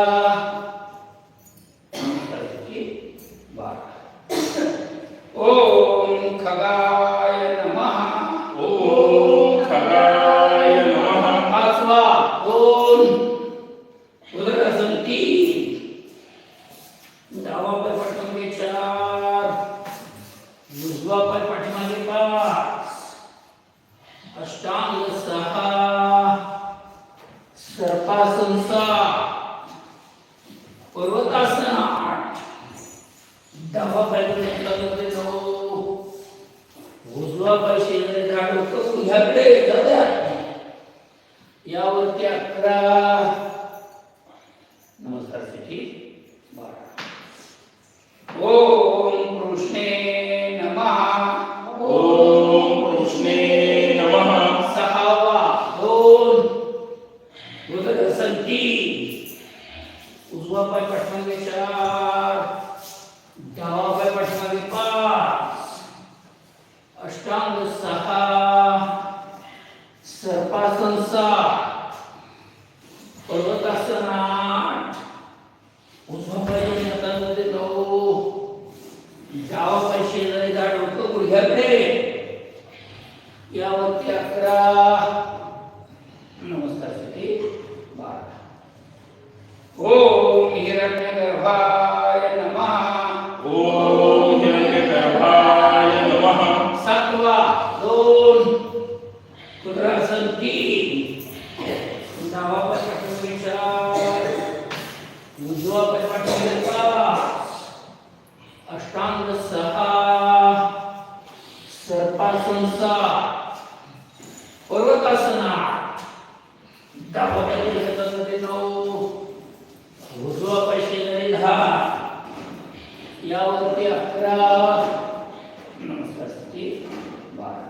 Speaker 2: नमस्कार 12. ओम खगाय नमः.
Speaker 1: ओम खगाय नमः.
Speaker 2: 5 2 भुजंगासन 3. डावा पाय पाठीमागे 4. उजवा पाय पाठीमागे 5. अष्टांग 6. सर्पासन 7. पर्वतासन 8. डावा पाय हातांमध्ये 9. उजवा पाय शेजारी 10. डोकं गुडघ्याकडे जाऊ द्या. यावरती 11 नमस्कार स्थिती 12. ओम कृष्णे नमः.
Speaker 1: ओम कृष्णे नमः.
Speaker 2: 6 2 भुजंगासन 3. उजवा पाय पाठीमागे 4. डावा पाय पाठीमागे 5. अष्टांग 6. सर्पासन 7. पर्वतासन 8. उजवा पाय दोन्ही हातांमध्ये 9. डावा पाय शेजारी 10. डोकं गुडघ्याकडे. यावरती 11 नमस्कार स्थिती 12. ओम हिरण्यगर्भाय नमः.
Speaker 1: ओम हिरण्यगर्भाय नमः.
Speaker 2: 7 2 कुद्रासन 3. डावा पाय पाठीमागे 4. उजवा पाय पाठीमागे 5. अष्टांग 6. सर्पासन 7. पर्वतासन 8. डावा पाय हातांमध्ये 9. उजवा पाय शेजारी 10. यावरती 11 नमस्कार स्थिती 12.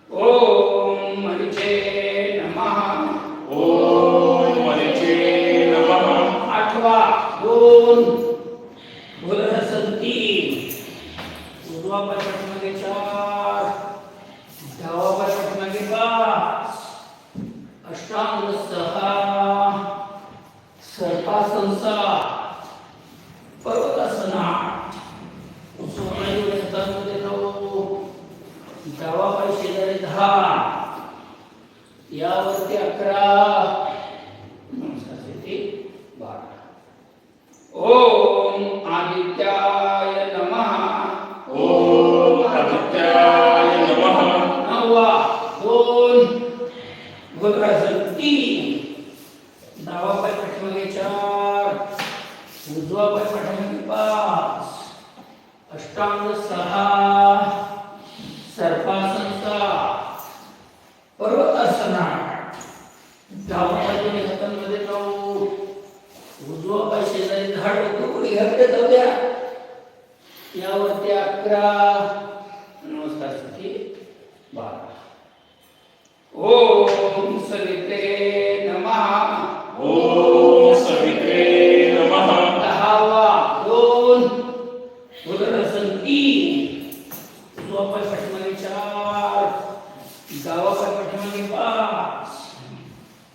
Speaker 2: ओम मरीचे नमः.
Speaker 1: ओम मरीचे नमः.
Speaker 2: 8 2 भुजंगासन 3. उजवा पाय पाठीमागे 4. डावा पाय पाठीमागे 5. अष्टांग 6. सर्पासन 7. पर्वतासन 8. उजवा पाय हातांमध्ये अष्टांग 6 सर्पासन 7 पर्वतासना डावा बाजूने हातांमध्ये 9 उजवा पाय शेजारी झाड होतो गुडघ्याकडे जाऊया यावरती 11 नमस्कार साठी 12 ओम सवित्रे नमः
Speaker 1: ओम सवित्रे नमः
Speaker 2: 10 2 उदरसन 3 उजवा पाय पाठीमागे 4 डावा पाय पाठीमागे 5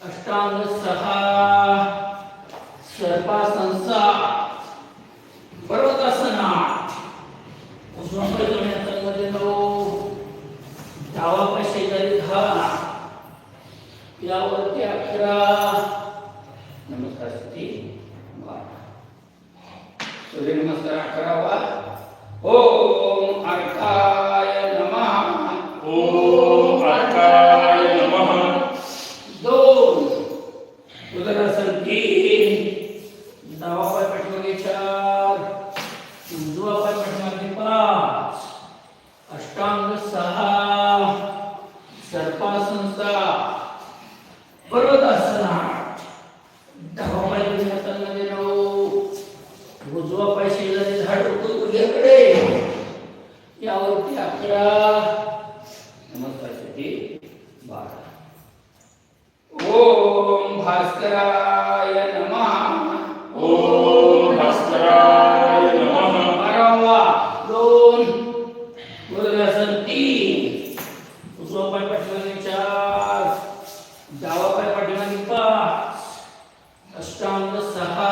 Speaker 2: अष्टांग 6 सर्पासन 7 पर्वतासन 8 उजवा पाय दोन्ही हातांमध्ये 9 डावा पाय शेजारी 10 यावरती 11 नमस्कार साठी 12 सूर्य नमस्कार 11वा ओम अर्काय नमः
Speaker 1: ओम अर्काय नमः
Speaker 2: 2 उदरासन 3 डावा पाय पाठीमागे 4 उजवा पाय पाठीमागे 5 अष्टांग 6 सर्पासन 7 पर्वतासन 8 डावा पाय दोन्ही हातांमध्ये 9 उजवा पाय शेजारी झाड होतो गुडघ्याकडे यावरती 11 नमस्कार साठी 12 ओम भास्कराय नमः
Speaker 1: ओम भास्कराय नमः
Speaker 2: 12वा 2 उदरासन 3 उजवा पाय पाठीमागे 4 डावा पाय पाठीमागे 5 अष्टांग 6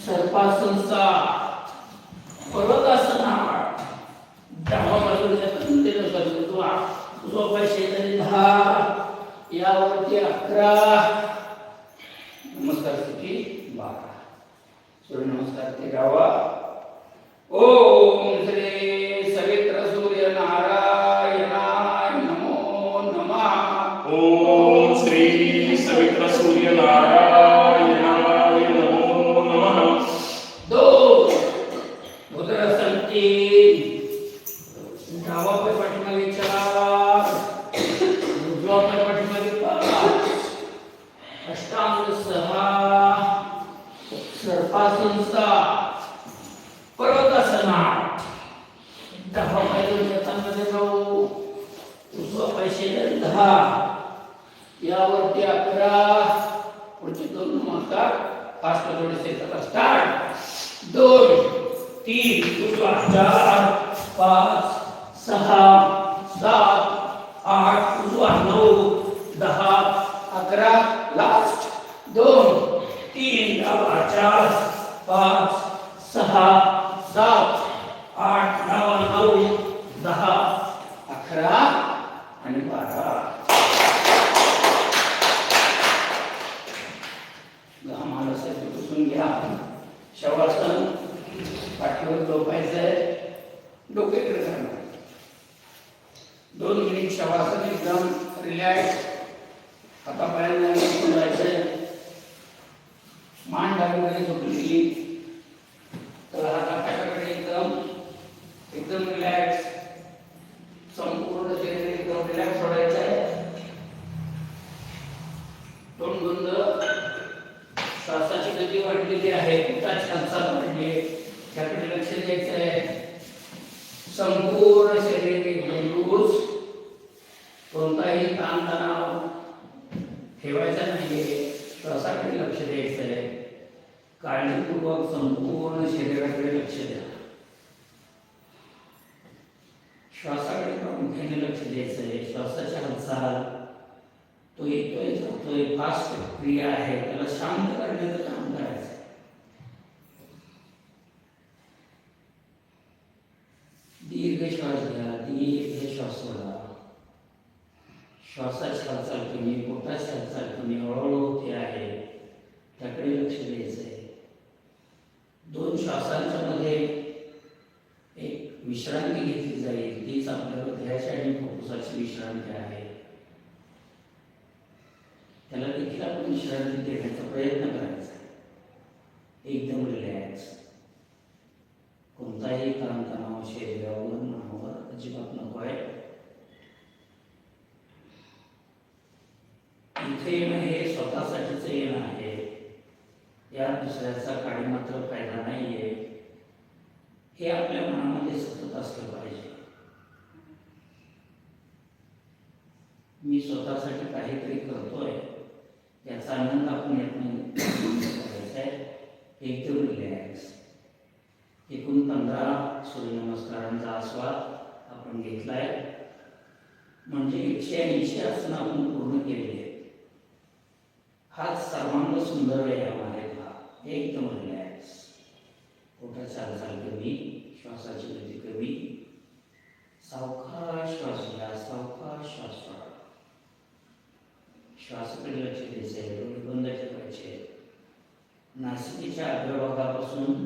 Speaker 2: सर्पासन 7 पर्वतासन 8 डावा बाजूला उजवा पाय शेजारी 10 यावरती 11 नमस्कार साठी 12 सूर्य नमस्कार 13वा ओम श्री सवित्र सूर्य नारायणाय नमो नमः
Speaker 1: ओम श्री सवित्र सूर्य नारायणाय नमो नमः
Speaker 2: 2 उदरासन 3 डावा पाय पाठीमागे 4 उजवा पाय पाठीमागे 5 अष्टांग 6 सर्पासन 7 पर्वतासन 8 डावा पाय दोन्ही हातांमध्ये 9 उजवा पाय शेजारी 10 यावरती 11 पुढचे 2 नमस्कार फास्ट थोडेसे स्टार्ट 2 3 उजवा 4 5 6 7 8 उजवा 9 10 11 लास्ट 2 3 डावा 4 5 6 7 8 डावा 9 10 11 आणि 12 आम्हाला सगळं पुसून घ्या शवासन पाठीवर झोपायचंय डोक्याकडे करणार 2 मिनिट शवासन एकदम रिलॅक्स हातापायांना जायचंय मान डावीकडे झोपलेली तर हातापायाकडे एकदम रिलॅक्स संपूर्ण शरीर एकदम रिलॅक्स सोडायचं आहे तोंड बंद श्वासाची गती वाढलेली आहे पोटाची हालचाल वाढली त्याकडे लक्ष द्यायचं आहे संपूर्ण शरीर एकदम लूज कोणताही ताणतणाव ठेवायचा नाहीये श्वासाकडे लक्ष द्यायचं आहे काळजीपूर्वक संपूर्ण शरीराकडे लक्ष द्या श्वासाकडे प्रामुख्याने लक्ष द्यायचं आहे श्वासाची हालचाल तो येतोय जातोय फास्ट क्रिया आहे त्याला शांत करण्याचं काम करायचं दीर्घ श्वास घ्या दीर्घ श्वास सोडा श्वासाची हालचाल कमी पोटाची हालचाल कमी हळूहळू होते आहे त्याकडे लक्ष द्यायचं आहे 2 श्वासांच्या मध्ये एक विश्रांती घेतली जाईल तीच आपल्या हृदयाची आणि फुफ्फुसाची विश्रांती आहे त्याला देखील आपण विश्रांती देण्याचा प्रयत्न करायचा एकदम रिलॅक्स कोणताही काम हे आपल्या मनामध्ये सतत असलं पाहिजे. मी स्वतःसाठी काहीतरी करतोय याचा आनंद आपण येत करायचा आहे. एकदम रिलॅक्स. एकूण 15 सूर्यनमस्कारांचा आस्वाद आपण घेतलाय. म्हणजे 180 आसनं आपण पूर्ण केलेली आहेत. हाच सर्वांग सुंदर व्यायाम आहे हा. एकदम रिलॅक्स. पोटाची हालचाल कमी, श्वासाची गती कमी. सावकाश श्वास घ्या, सावकाश श्वास सोडा. श्वासाकडे लक्ष द्यायचे, डोळे बंद ठेवायचे. नासिकेच्या अग्रभागापासून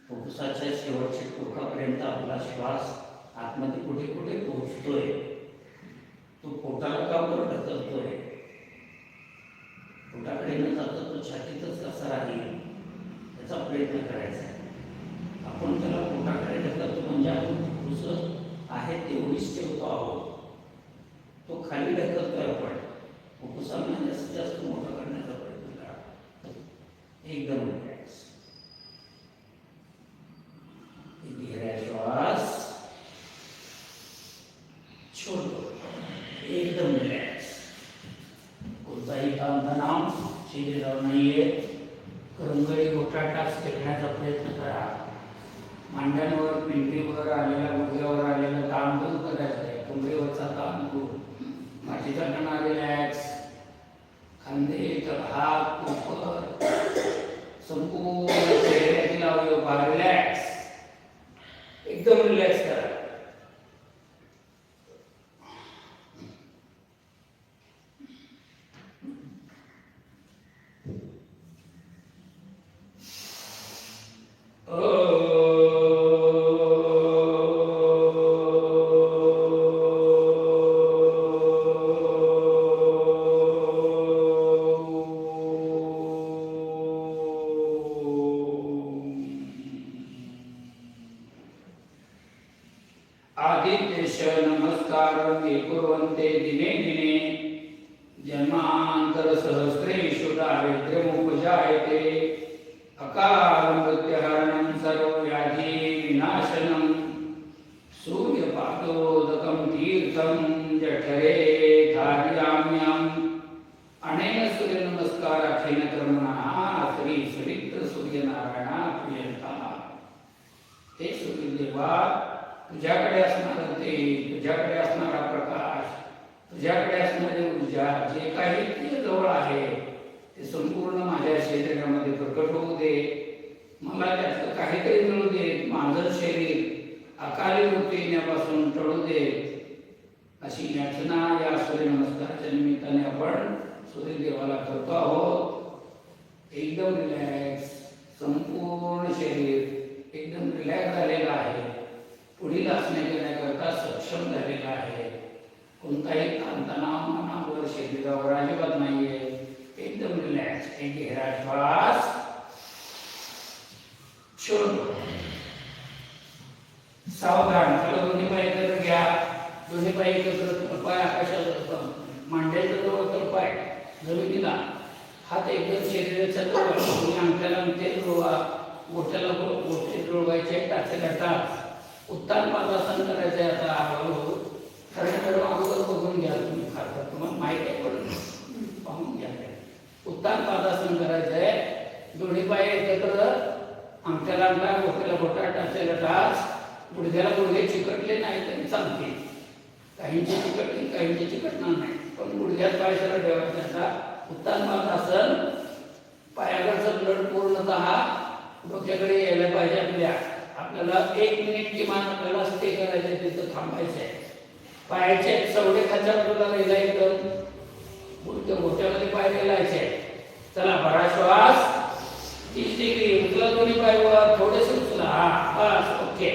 Speaker 2: फुफ्फुसाच्या शेवटच्या टोकापर्यंत आपला श्वास आतमध्ये कुठे कुठे पोहोचतोय, तो पोटाला का वर ढकलतोय, पोटाकडे न जाता तो छातीतच कसा राहील याचा प्रयत्न करायचा आहे. आपण त्याला पोटाकडे ढकलतो म्हणजे आपण फुफ्फुस आहे तेवढीच ठेवतो आहोत. तो खाली ढकलतोय आपण. फुफ्फुसांना जास्तीत जास्त मोठं करण्याचा प्रयत्न करा. एकदम रिलॅक्स. गहरा श्वास छोड़ो. एकदम रिलॅक्स. कोणताही ताणतणाव शरीरावर नाहीये. करंगळी गोटाटाच टेकण्याचा प्रयत्न करा. मांड्यांवर, पिंडीवर आलेला, गुडघ्यावर आलेला ताण दूर करायचा आहे. कमरेवरचा ताण दूर. मातीचा कणा रिलॅक्स. खांदे, हात, पोट, संपूर्ण चेहऱ्यातील अवयव रिलॅक्स. एकदम रिलॅक्स करा. आदित्यश नमस्कारं ये कुर्वन्ते दिने दिने जन्मांतर सहस्रेषु दारिद्र्यमुपजायते. अकाल मृत्युहरणं सर्वव्याधि विनाशनं. सूर्यपादोदकं तीर्थं जठरे धारयाम्यहम्. अनेन सूर्यनमस्काराखेन कर्मणः श्री सवित्र सूर्यनारायणा प्रियंता. हे सूर्यदेवा, तुझ्याकडे असणारं तेज, तुझ्याकडे असणारा प्रकाश, तुझ्याकडे असणारी ऊर्जा, जे काही तुझ्या जवळ आहे ते संपूर्ण माझ्या शरीरामध्ये प्रकट होऊ दे. मला त्यातलं काहीतरी मिळू दे. माझं शरीर अकाली मृत्यू येण्यापासून टळू दे. अशी याचना या सूर्यनमस्काराच्या निमित्ताने आपण सूर्यदेवाला करतो आहोत. एकदम रिलॅक्स. संपूर्ण शरीर एकदम रिलॅक्स झालेलं आहे. पुढील आसने करण्याकरता सक्षम झालेला आहे. कोणताही ताणतणाव मनावर, शरीरावर अजिबात नाहीये. एकदम रिलॅक्स. एक गहरा श्वास छोड़ो. सावधान. चला दोन्ही पाय एकत्र घ्या. दोन्ही पाय एकत्र, पाय आकाशात, मांड्याच्या जवळ तर पाय जमिनीला. हात एकदम शरीराच्या जवळ. तुम्ही अंगठ्याला तेल रोवा, गोट्याला गोटे रोवायचे, टाचेला टाच. उत्तान पादासन करायचं आहे. आता हळूहळू खरं अगोदर बघून घ्या. तुम्ही खातात तुम्हाला माहिती आहे पण पाहून घ्या. उत्तान पादासन करायचं आहे. दोन्ही पाय एकत्र, अंगठ्याला अंगठा, गोट्याला गोटा, टाचेला टाच. गुडघ्याला गुडघे चिकटले नाही तरी चालते. काहींचे चिकटले, काहींचे चिकटणार नाही, पण गुडघ्यात पाय सरळ ठेवायचा. उत्तान पादासन. पायाकडचं ब्लड पूर्णतः डोक्याकडे यायला पाहिजे. आपल्याला 1 मिनिट किमान आपल्याला स्टे करायचं, तिथं थांबायचं आहे. पायाचे चवडे खालच्या बाजूला रेलायचं. घोट्यामध्ये पाय रेलायचे. चला, भरा श्वास. 30 डिग्री उचला. दोन्ही पाय वर थोडेसे उचला. हा बस. ओके.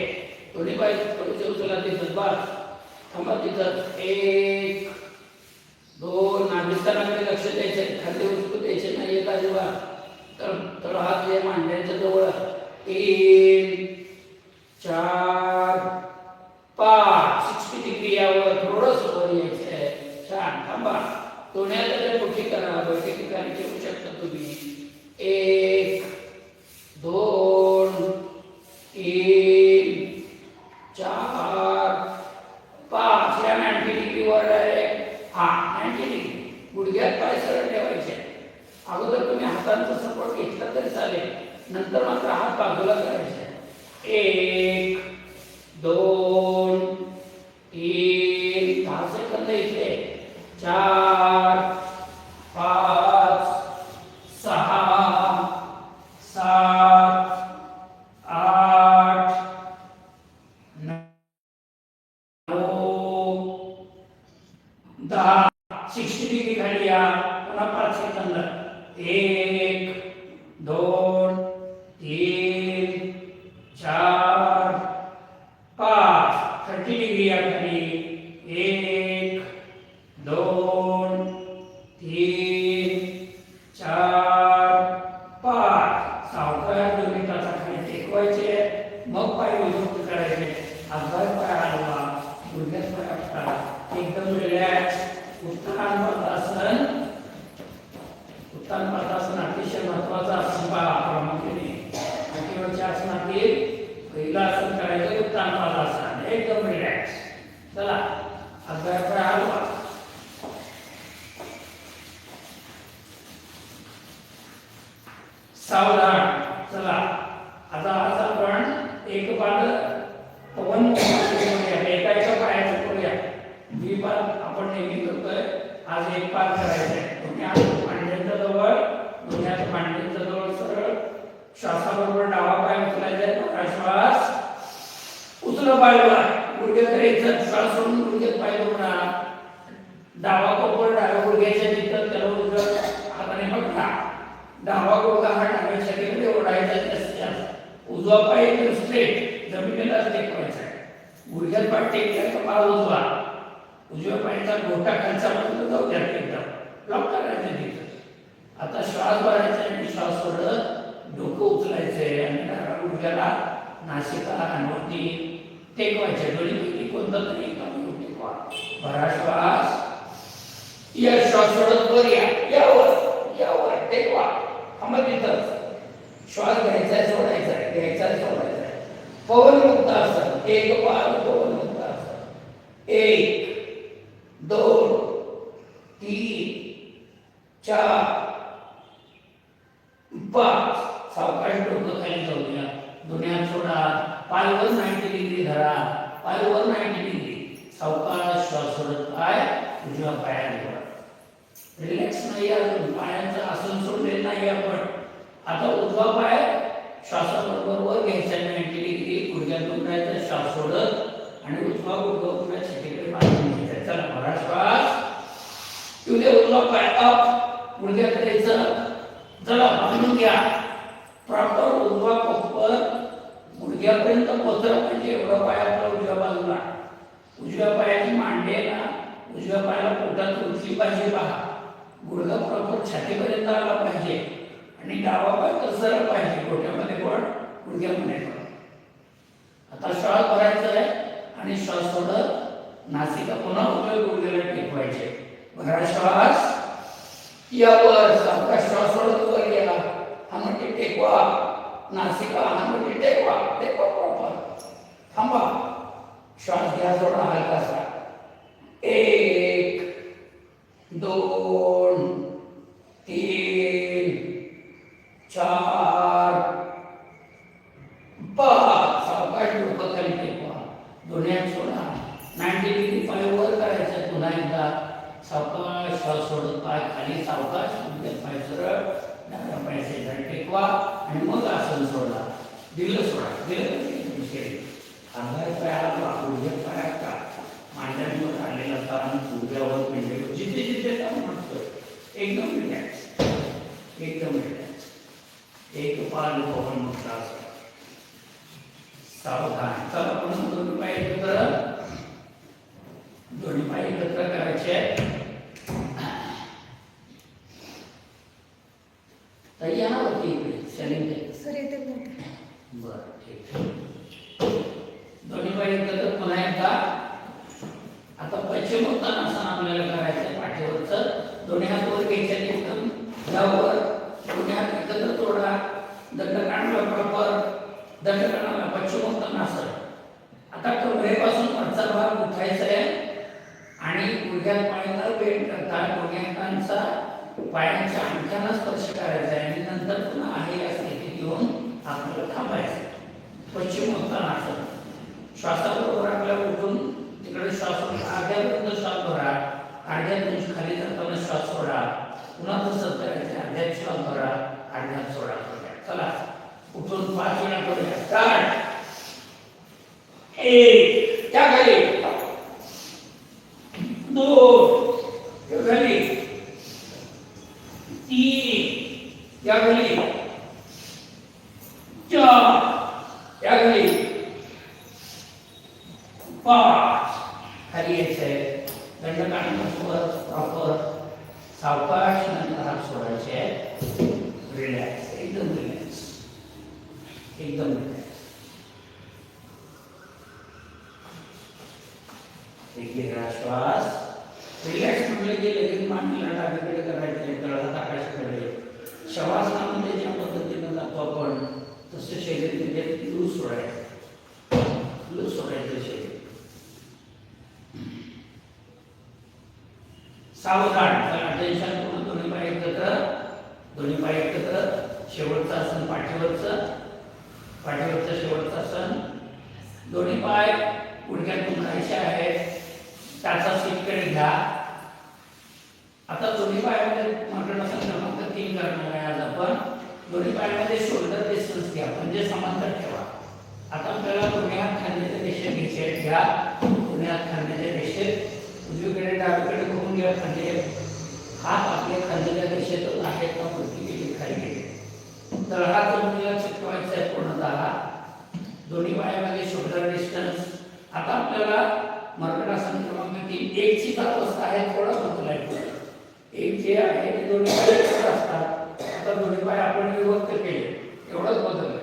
Speaker 2: दोन्ही पाय थोडेसे उचला. तिथं बस. थांबा तिथं. 1 2. नाभिस्थानाकडे लक्ष द्यायचे. खाली उचलू द्यायचे नाही अजिबात. तर हात जे मांड्यांच्या जवळ. 3 4 5. 60 डिग्री यावर थोडंसं वर यायचं आहे. छान. थांबा. दोन्ही हाताच्या मुठी करा. बैठकी ठिकाणी ठेवू शकता तुम्ही. 1 2 3 मग पाय उजवून करायचे, हातभार पाय हलवा, गुडघ्यात पाय आपटा, एकदम रिलॅक्स. उत्तान पद्मासन, उत्तान पद्मासन अतिशय महत्वाचं आसन पहा प्रामुख्याने. पाठीवरच्या आसनातील पहिलं आसन करायचं उत्तान पद्मासन, एकदम रिलॅक्स. चला हातभार पाय हलवा. सावधान. चला आता आज आपण एक पाद पवन करूया, एकाच्या पायाचं करूया. द्विपाद आपण नेहमी करतोय, आज एक पाद करायचा आहे. तुम्ही आज मांड्यांच्या जवळ, दोन्ही मांड्यांच्या जवळ सरळ श्वासाबरोबर डावा पाय उचलायचा आहे. श्वास उचला, पायवर गुडघे करायचं, श्वास सोडून गुडघे पाय जोडा. डावा कोपर डाव्या गुडघ्याच्या तिथं त्याला उजव्या हाताने पकडा. डावा गुडघा हा डाव्या छातीकडे ओढायचा जास्तीत जास्त. उजवा पाय एकदम स्ट्रेट जमिनीला टेकवायचा आहे. गुडघ्यात पाय टेकला तर पाय उजवा. उजव्या पायाचा घोटा खालचा बाजूला जाऊ द्या, एकदम लॉक करायचं तिथं. आता श्वास भरायचा आणि श्वास सोडत डोकं उचलायचंय आणि डाव्या गुडघ्याला नासिका कानवटी टेकवायचे. दोन्हीपैकी कोणता तरी एका टेकवा. भरा श्वास, या श्वास सोडत वर या, यावर टेकवा. थांबा तिथंच. श्वास घ्यायचा सोडायचा, घ्यायचा सोडायचा. पवन मुक्त आसन, एक पाद पवन मुक्त आसन. 1 2 3 4 5. सावकाश डोकं खाली जाऊ द्या. दोन्ही हात सोडा. पायवर 90 डिग्री धरा, पायवर 90 डिग्री. सावकाश श्वास सोडत पाय उजव्या पायाने वर. रिलॅक्स नाही अजून, पायांचं आसन सोडलेलं नाही आपण. आता उजवा पाय श्वासाबरोबर वर घ्यायचा 90 डिग्री, गुडघ्यातून राहायचं श्वास सोडत आणि उजवा गुडघा पुन्हा छातीकडे बांधून घ्यायचा. चला भरा श्वास. उद्या उजवा पाय अप, गुडघ्यात करायचं. चला बांधून घ्या. प्रॉपर उजवा कोपर गुडघ्यापर्यंत पोहोचला पाहिजे एवढा पाय आपला उजव्या बाजूला. उजव्या पायाची मांडी ना उजव्या पायाला पोटात उचली पाहिजे. पहा गुडघा प्रॉपर छातीपर्यंत आला पाहिजे आणि डावा पाय सरळ पाहिजे. डोक्यामध्ये पण गुडघ्यामध्ये पण. आता श्वास भरायचा आहे आणि श्वास सोडत नासिका पुन्हा उजव्या गुडघ्याला टेकवायचे. भरा श्वास, यावर सावकाश श्वास सोडत वर गेला. हानवटी टेकवा, नासिका हानवटी टेकवा, टेकवा प्रॉपर. थांबा. श्वास घ्या, सोडा हलकासा. 1 2 3 4 5. सावकाश डोकं खाली टेकवा. दोन्ही हात सोडा. 90 डिग्री पाय वर करायचं. पुन्हा एकदा सावकाश श्वास सोडत पाय खाली. सावकाश पाय सरळ डाव्या पायाचे टेकवा आणि मग आसन सोडा. दिलं सोडा. दिलं हातभार पाय हलवा, गुडघ्यात पाय हलवा. मांड्यांवर आलेला ताण गुडघ्यावर पेंढेवर जिथे जिथे ताण म्हणतोय एकदम रिलॅक्स, एकदम रिलॅक्स. एक पाल पवन मुक्त आसन. सावधान. चला आपण दोन्ही पाय एकत्र, दोन्ही पाय एकत्र करायचे. ताई या ना वरती इकडे सलीम ताई.
Speaker 3: सर येते
Speaker 2: बरं ठीक आहे. दोन्ही पाय एकत्र पुन्हा एकदा. आता पश्चिमोत्तानासन आपल्याला करायचं आहे. पाठीवरचं दोन्ही हात वर घ्यायचे एकदम यावर. दोन्ही हात एकत्र जोडा. दंडकांडला प्रॉपर दंडकांडला पश्चिमोत्तानासन. आता कमरेपासून वरचा भाग उठायचा आहे आणि गुडघ्यात पायाला बेंड करता गुडघ्यांचा पायांच्या अंगठ्याला स्पर्श करायचा आहे आणि नंतर पुन्हा आहे या स्थितीत येऊन आपल्याला थांबायचं. पश्चिमोत्तानासन. श्वासाबरोबर आपल्याला उठून तिकडे श्वास अर्ध्यापर्यंत श्वास भरा. अर्ध्यातून खाली जाताना श्वास सोडा. पुन्हा तसंच करायचं. अर्ध्यात श्वास भरा, अर्ध्यात सोडा. चला उठून 5 वेळा करूया. स्टार्ट. 1 त्या खाली, 2 खाली, 3 त्या खाली, 4 त्या खाली, 5 खाली यायचंय. दंडकांडावर प्रॉपर सावकाश नंतर हात सोडायचे. रिलॅक्स, एकदम रिलॅक्स, एकदम रिलॅक्स. एक वेगळा श्वास. रिलॅक्स म्हटलं की लगेच मांडीला डावीकडे करायचे, तळहात आकाशाकडे. शवासना म्हणजे ज्या पद्धतीनं जातो आपण तसं शरीर म्हणजे लूज सोडायचं, लूज सोडायचं शरीर. सावधान. तर अटेन्शन पूर्ण. दोन्ही पाय एकत्र, दोन्ही पाय एकत्र. शेवटचं आसन पाठीवरचं, पाठीवरचं शेवटचं आसन. दोन्ही पाय गुडघ्यातून खायचे आहेत. त्याचा सीटकडे घ्या. आता दोन्ही पायामध्ये मर्कटासन क्रमांक 3 करणार आहे आज आपण. दोन्ही पायामध्ये शोल्डर डिस्टन्स घ्या, म्हणजे समांतर ठेवा. आता आपल्याला दोन्ही हात खांद्याच्या दिशेत घ्यायचे. घ्या दोन्ही हात खांद्याच्या दिशेत. उजवीकडे डावीकडे घुमून घ्या खांदे. हात आपले खांद्याच्या दिशेतच आहेत का वरती गेले खाली गेले. तळहात जमिनीला चिकटवायचा आहे पूर्णतः. दोन्ही पायामध्ये शोल्डर डिस्टन्स. आता आपल्याला मर्कटासन क्रमांक 3 एकचीच अवस्था आहे, थोडा बदलायचं. एक जे आहे ते दोन्ही पाय एकत्र असतात. आता दोन्ही पाय आपण विभक्त केले, एवढंच बदललं.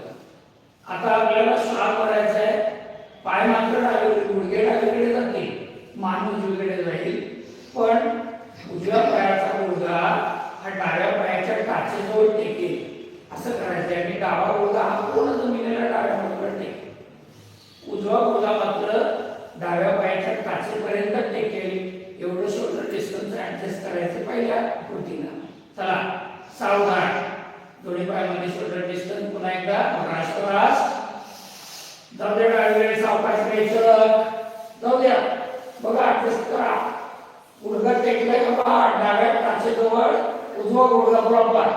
Speaker 2: आता आपल्याला श्वास भरायचा आहे. पाय मात्र डावीकडे, गुडघे डावीकडे जातील, मान उजवीकडे जाईल. पण उजव्या पायाचा गुडघा हा डाव्या पायाच्या टाचेजवळ टेकेल असं करायचं आहे. आणि डावा गुडघा हा पूर्ण जमिनीला डाव्या बाजूला टेकेल. उजवा गुडघा मात्र डाव्या पायाच्या टाचेपर्यंत टेकेल. एवढं शोल्डर डिस्टन्स ऍडजस्ट करायचं पहिल्या कृतीनं. चला सावधान. दोन्ही पायामध्ये शोल्डर डिस्टन्स. पुन्हा एकदा श्वास. जाऊ द्या डावीकडे सावकाश घ्यायचं. जाऊ द्या. बघा ऍडजस्ट करा. गुडघा टेकलाय का पहा डाव्या टाचेजवळ. उजवा गुडघा प्रॉपर.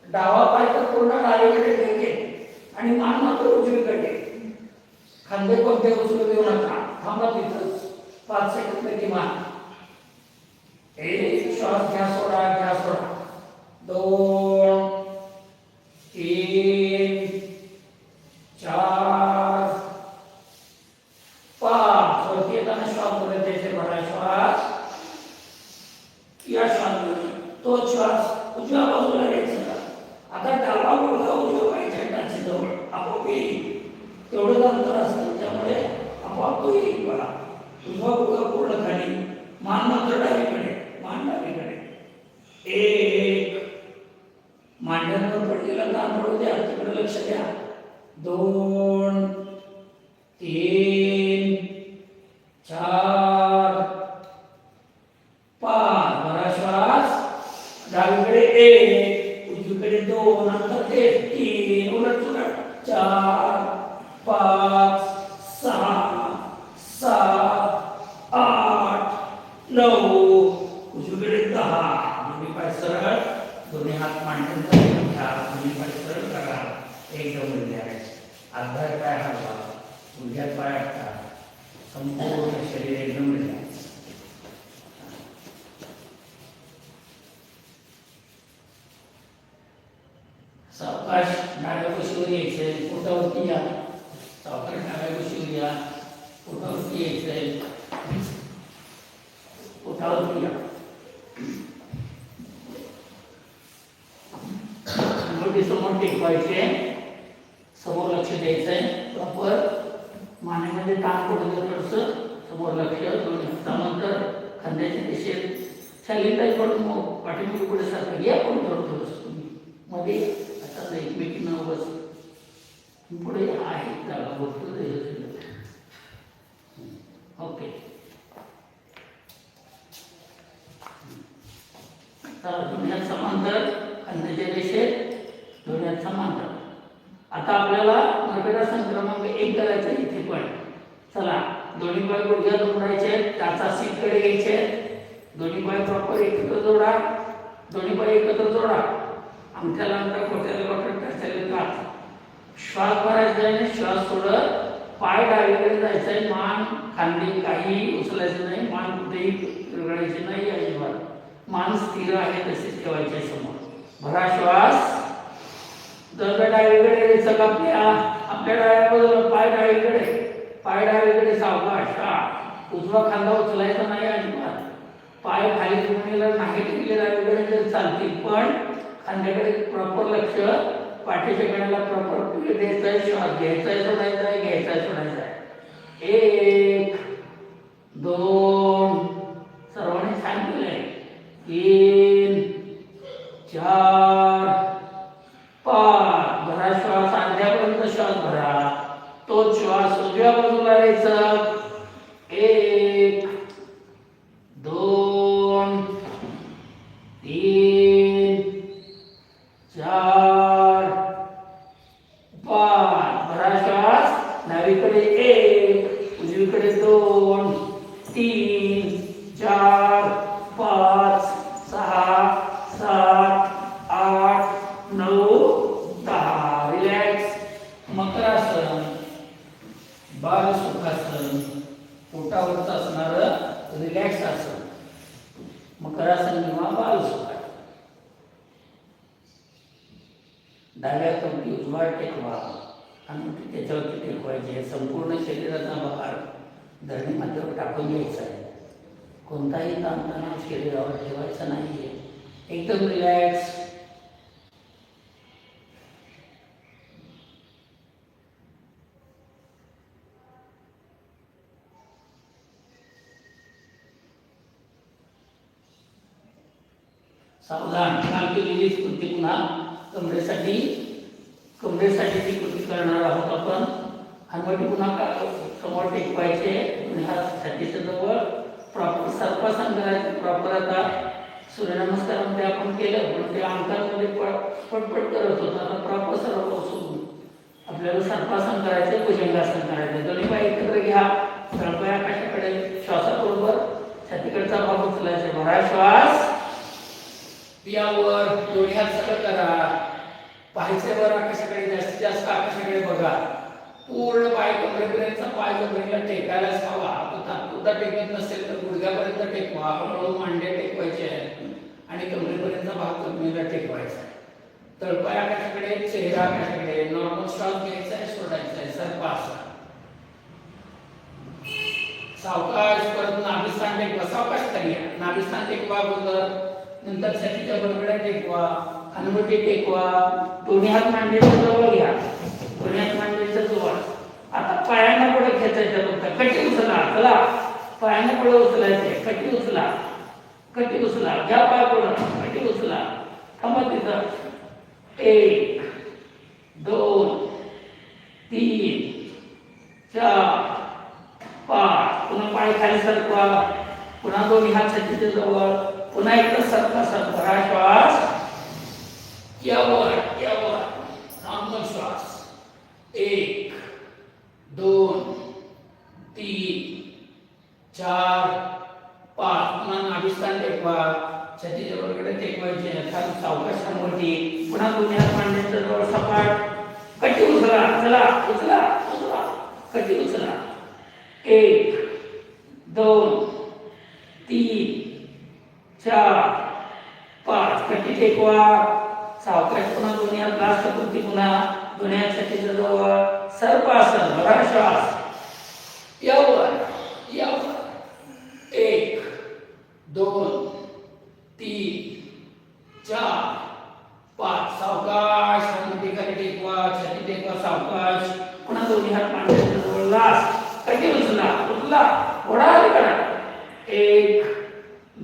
Speaker 2: डावा पाय तर पूर्ण डावीकडे टेकेल आणि मान मात्र उजवीकडे. खांदे कोणते उचलू देऊ नका. थांबा तिथंच 5 सेकंद किमान. एक श्वास घ्या, सोडा, घ्या, सोडा. 2 3 4 5. वरती येताना श्वास भरत द्यायचे. भरा श्वास. या श्वास तो श्वास उजव्या बाजूला घ्यायचा. आता डावा गुडघा उजव्या पायाच्या टाचेजवळ आपोआप येईल. तेवढंच अंतर असतं, त्यामुळे आपोआप तो येईल. बघा उजवा गुडघा पूर्ण खाली, मान मात्र डावीकडे, मान डावीकडे. एक. मांड्यांवर पडलेला ताण पडू द्या, तिकडे लक्ष द्या. 2 3 4 5. भरा श्वास. डावीकडे 1, उजवीकडे 2, नंतर 3, उलट सुलट 4 5 6 7 8 9. उजवीकडे 10. दोन्ही पाय सरळ, दोन्ही हात मांड्यांचा घ्या. दोन्ही पाय सरळ करा. एकदम रिलॅक्स. अर्धा पाय हलवा, उजव्या पाय हलवा. संपूर्ण शरीर एकदम रिलॅक्स. सावकाश डाव्या कुशीवर यायचंय. पोटावरती या. सावकाश डाव्या कुशीवर या. पोटावरती यायचंय. पोटावरती या. मोठी समोर टेकवायचे. समोर लक्ष द्यायचंय. प्रॉपर मानेमध्ये ताण पडू दे थोडंसं. समोर लक्ष. त्यानंतर खांद्याच्या दिशेत शालीनताई पडून पाठीमागे पुढे सारखं या. पण थोडंसं तुम्ही मध्ये आता एकमेकींना बस. पुढे आहे जागा बघतो. ओके. दोन्ही समांतर खांद्याच्या दिशेत, दोन्ही समांतर. आता आपल्याला मर्कटासन क्रमांक 1 करायचं इथे पण. चला दोन्ही पाय गुडघ्यात जोडायचे. त्याचा सीटकडे घ्यायचे. दोन्ही पाय प्रॉपर एकत्र जोडा. दोन्ही पाय एकत्र जोडा. अंगठ्याला अंगठा, खोट्याला खोटा, टाचाला टाच. श्वास भरायचा आहे. श्वास सोडत पाय डावीकडे जायचंय. मान खांदे काही उचलायचं नाही. मान कुठेही रगडायची नाही अजिबात. मान स्थिर आहे तसेच ठेवायचे समोर. भरा श्वास. जर डावीकडे घ्यायचं आपल्या डाव्या बाजूला पाय डावीकडे, पाय डावीकडे सावकाश. उजवा खांदा उचलायचा नाही अजिबात. पाय खाली जमिनीला नाही टिकले डावीकडे चालतील, पण खांद्याकडे प्रॉपर लक्ष. पाठीच्या कडेला प्रॉपर पीठ द्यायचा आहे. श्वास घ्यायचा आहे, सोडायचा आहे, घ्यायचा आहे, सोडायचा आहे. 1 2 सर्वांनी छान केलंय 3 4 5 भरा श्वास अर्ध्यापर्यंत श्वास भरा तो श्वास उजव्या बाजूला घ्यायचा 1 2 3 4 5 भरा श्वास डावीकडे 1 उजवीकडे 2 3 4 5 6 7 8 9 10 रिलॅक्स मकरासन बाल सुखासन पोटावरचं असणारं रिलॅक्स आसन मकरासन किंवा बाल सुखासन डाव्या कमटी उजवा टेकवा आणि त्याच्यावरती टेकवायचे संपूर्ण शरीराचा भार धरणी मातेवर टाकून घ्यायचा आहे कोणताही ताणतणाव शरीरावर ठेवायचा नाही एकदम रिलॅक्स सावधान काम केलेली कृती पुन्हा कमरेसाठी ती कृती करणार आहोत आपण हनुवटी पुन्हा समोर टेकवायचे हात छातीच्या जवळ प्रॉपर सर्पासन करायचं प्रॉपर आता सूर्यनमस्कारामध्ये आपण केलं पण ते अंकामध्ये पटपट करत होतो आता प्रॉपर सर्व बसून आपल्याला सर्पासन करायचं भुजंगासन करायचं दोन्ही पाय एकत्र घ्या तळपाय आकाशाकडे श्वासाबरोबर छातीकडचा भाग उचलायचा भरा श्वास यावर दोन्ही हात सरळ करा पायच्यावर आकाशाकडे जास्तीत जास्त आकाशाकडे बघा पूर्ण पाय कमरेपर्यंतचा पाय जमिनीला टेकायलाच हवा तो तात्पुरता टेकत नसेल तर गुडघ्यापर्यंत टेकवा हळूहळू मांडे टेकवायचे आहेत आणि कमरेपर्यंतचा भाग जमिनीला टेकवायचा आहे तळपाय आकाशाकडे चेहरा आकाशाकडे नॉर्मल श्वास घ्यायचा आहे सोडायचा आहे सर्पासन सावकाश परत नाभिस्थान टेकवा सावकाश खाली नाभिस्थान टेकवा अगोदर नंतर छातीच्या बडबड्या टेकवा हनुवटी टेकवा दोन्ही हात मांडीच्या जवळ घ्या दोन्ही हात मांडीच्या जवळ आता पायांना पुढे खेचायचं फक्त कटी उचला चला पायांना पुढे उचलायचे कटी उचला घ्या पाय पुढं कटी उचला थांबा तिथं 1 2 3 4 5 पुन्हा पाय खाली सरकवा पुन्हा दोन्ही हात छातीच्या जवळ पुन्हा एकदा सरका भरा श्वास यावर नॉर्मल श्वास 1 2 3 4 5 पुन्हा नाभिस्थान टेकवा छातीच्या वरकडे टेकवायचे खाली सावकाश हनुवटी पुन्हा दोन्ही हात मांडीच्या जवळ सपाट कटी उचला चला उचला कटी उचला 1 2 3 4 5 कटी टेकवा सावकाश पुन्हा दोन्ही हात लास्ट कृती पुन्हा दोन्ही हात छातीच्या जवळ सर्पासन भरा श्वास यावर 1 2 3 4 5 सावकाश हनुवटी खाली टेकवा छाती टेकवा सावकाश पुन्हा दोन्ही हात मांडीच्या जवळ लास्ट कटी उचला ओढा करा 1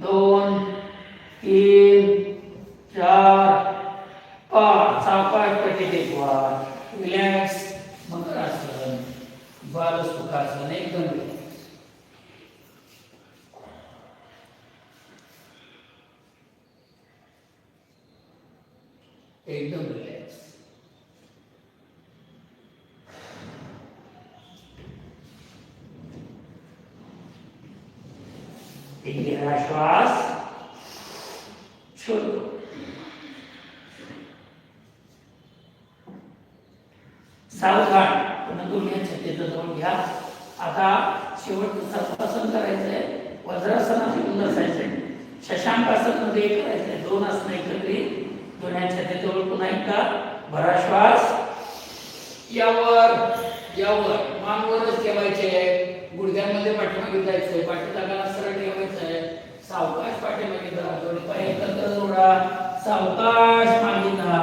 Speaker 2: 2 3 4 5 सावकाश कटी टेकवा रिलॅक्स मकरासन बाल सुखासन एकदम रिलॅक्स एकदम रिलॅक्स एक गहरा श्वास छोड़ दो सावधान पुन्हा दोन्ही छातीच्या जवळ घ्या आता शेवटचं सर्पासन करायचंय वज्रासनात येऊन बसायचंय शशांकासन मध्ये करायचंय 2 आसनं एकत्रित दोन्ही छातीजवळ पुन्हा एकदा भरा श्वास यावर मानवरच ठेवायचे गुडघ्यांमध्ये पाठीमागे जायचंय पाठीला सरळ ठेवायचंय सावकाश पाठीमागे जा दोन्ही पाय एकत्र जोडा सावकाश मागे जा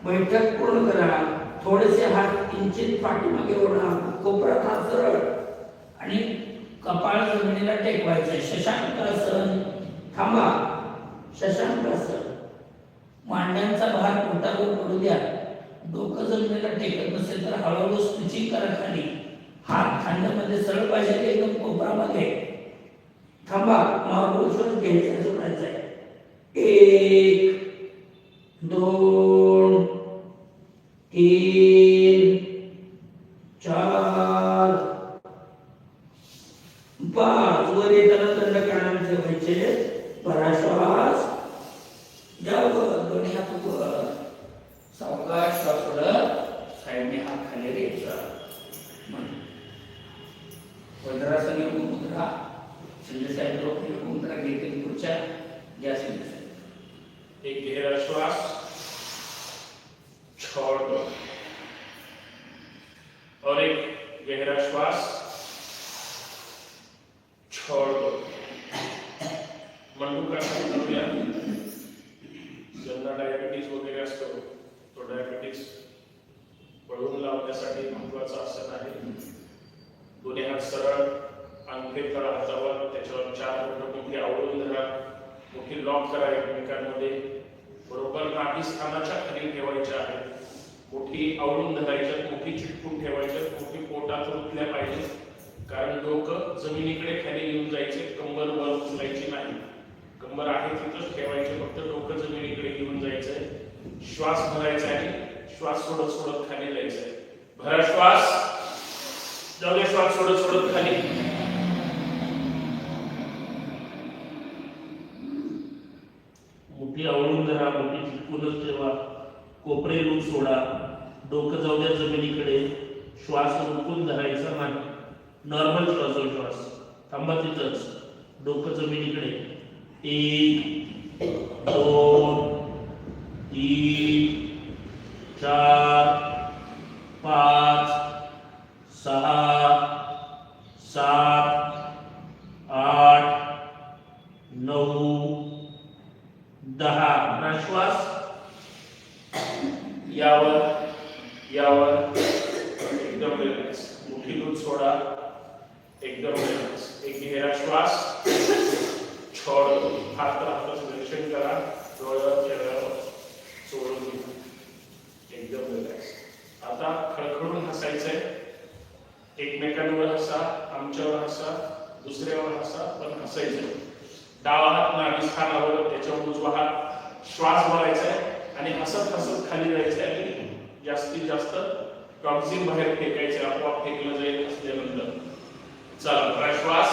Speaker 2: बैठक पूर्ण करा थोडेसे हात किंचित पाठीमागे ओढा कोपऱ्यात हात सरळ आणि कपाळ जमिनीला टेकवायचं. शशांकासन. थांबा. शशांकासन. मांड्यांचा भार पोटावर पडू द्या. डोकं जमिनीला टेकत नसेल तर हळूहळू स्विचिंग करा खाली. हात खांद्यामध्ये सरळ पाहिजे की एकदम कोपरामध्ये. थांबा. नॉर्मल श्वास घ्यायचा सोडायचा आहे. 1 2 3 4 5. वर येताना दंड काढायला ठेवायचे. भरा श्वास. यावर दोन्ही हात वर. सावकाश श्वास सोडत साईडने हात खाली घ्यायचा. वज्रासन योग मुद्रा. शिंदे साहेब योग मुद्रा घेतली पुढच्या गॅस.
Speaker 1: एक गहरा श्वास छोड़ दो और एक गहरा श्वास छोड़ दो. मंडूका करूया. ज्यांना डायबिटीज वगैरे असतो तो डायबिटीज पळून लावण्यासाठी महत्वाचं आसन आहे. दोन्ही हात सरळ, अंगठे तळ हातावर, त्याच्यावर 4 बोटं मोठी आवळून धरा. मोठी लॉक करा एकमेकांमध्ये. बरोबर नाभी स्थानाच्या खाली ठेवायच्या आहे. मोठी आवळून धरायच्यात, मोठी चिटकून ठेवायच्यात, मोठी पोटात रुतल्या पाहिजे. कारण डोकं जमिनीकडे खाली येऊन जायचे, कंबर वर उचलायची नाही. कंबर आहे तिथंच ठेवायचे, फक्त डोकं जमिनीकडे येऊन जायचंय. श्वास भरायचा आहे. श्वास सोडत सोडत खाली जायचंय. भरा श्वास. जाऊ दे. श्वास सोडत सोडत खाली. मोठी आवळून धरा, मोठी चिटकूनच ठेवा. कोपरे लूट सोडा. डोकं जाऊ द्या जमिनीकडे. श्वास रोखून धरायचा नाही. नॉर्मल श्वास. थांबा तिथंच. डोकं जमिनीकडे. 1 2 3 4 5 6 7 8 9 10. श्वास यावर एकदम रिलॅक्स. मुठी दूध सोडा. एकदम रिलॅक्स. एक गहरा श्वास छोड़ दो. हात निरीक्षण करा. डोळ्यावर चेहऱ्यावर सोडून घ्या. एकदम रिलॅक्स. आता खळखळून हसायचंय. एकमेकांवर हसा, आमच्यावर हसा, दुसऱ्यावर हसा, पण हसायचंय. डावा हात नाभी स्थानावर, त्याच्यावर उजवा हात. श्वास भरायचा आहे आणि हसत हसत खाली जायचं आहे. आणि जास्तीत जास्त टॉक्सिन बाहेर फेकायचे. आपोआप फेकलं जाईल असल्यानंतर. चला. श्वास.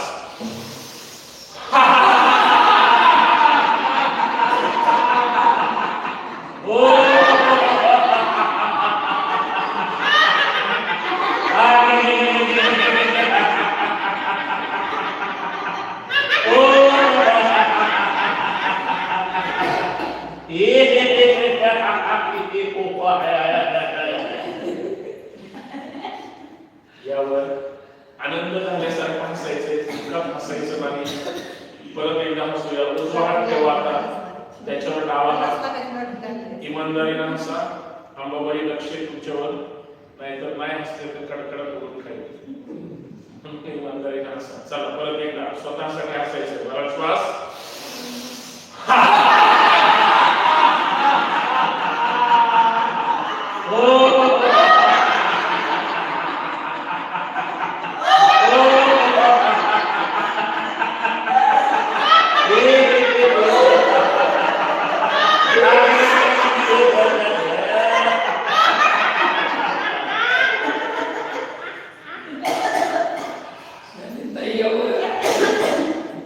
Speaker 1: यावर आनंद झाल्यासारखं हसायचंय. दुःखात हसायचं नाही. परत एकदा हसूया. उजवा हात ठेवा आता, त्याच्यावर डावा हात. इमानदारीनं हसा. अंबाबाई लक्ष तुमच्यावर. नाहीतर नाही हसले तर कडकडत करून खाईल. इमानदारीनं हसा. चला परत एकदा स्वतःसाठी हसायचं. बरा श्वास.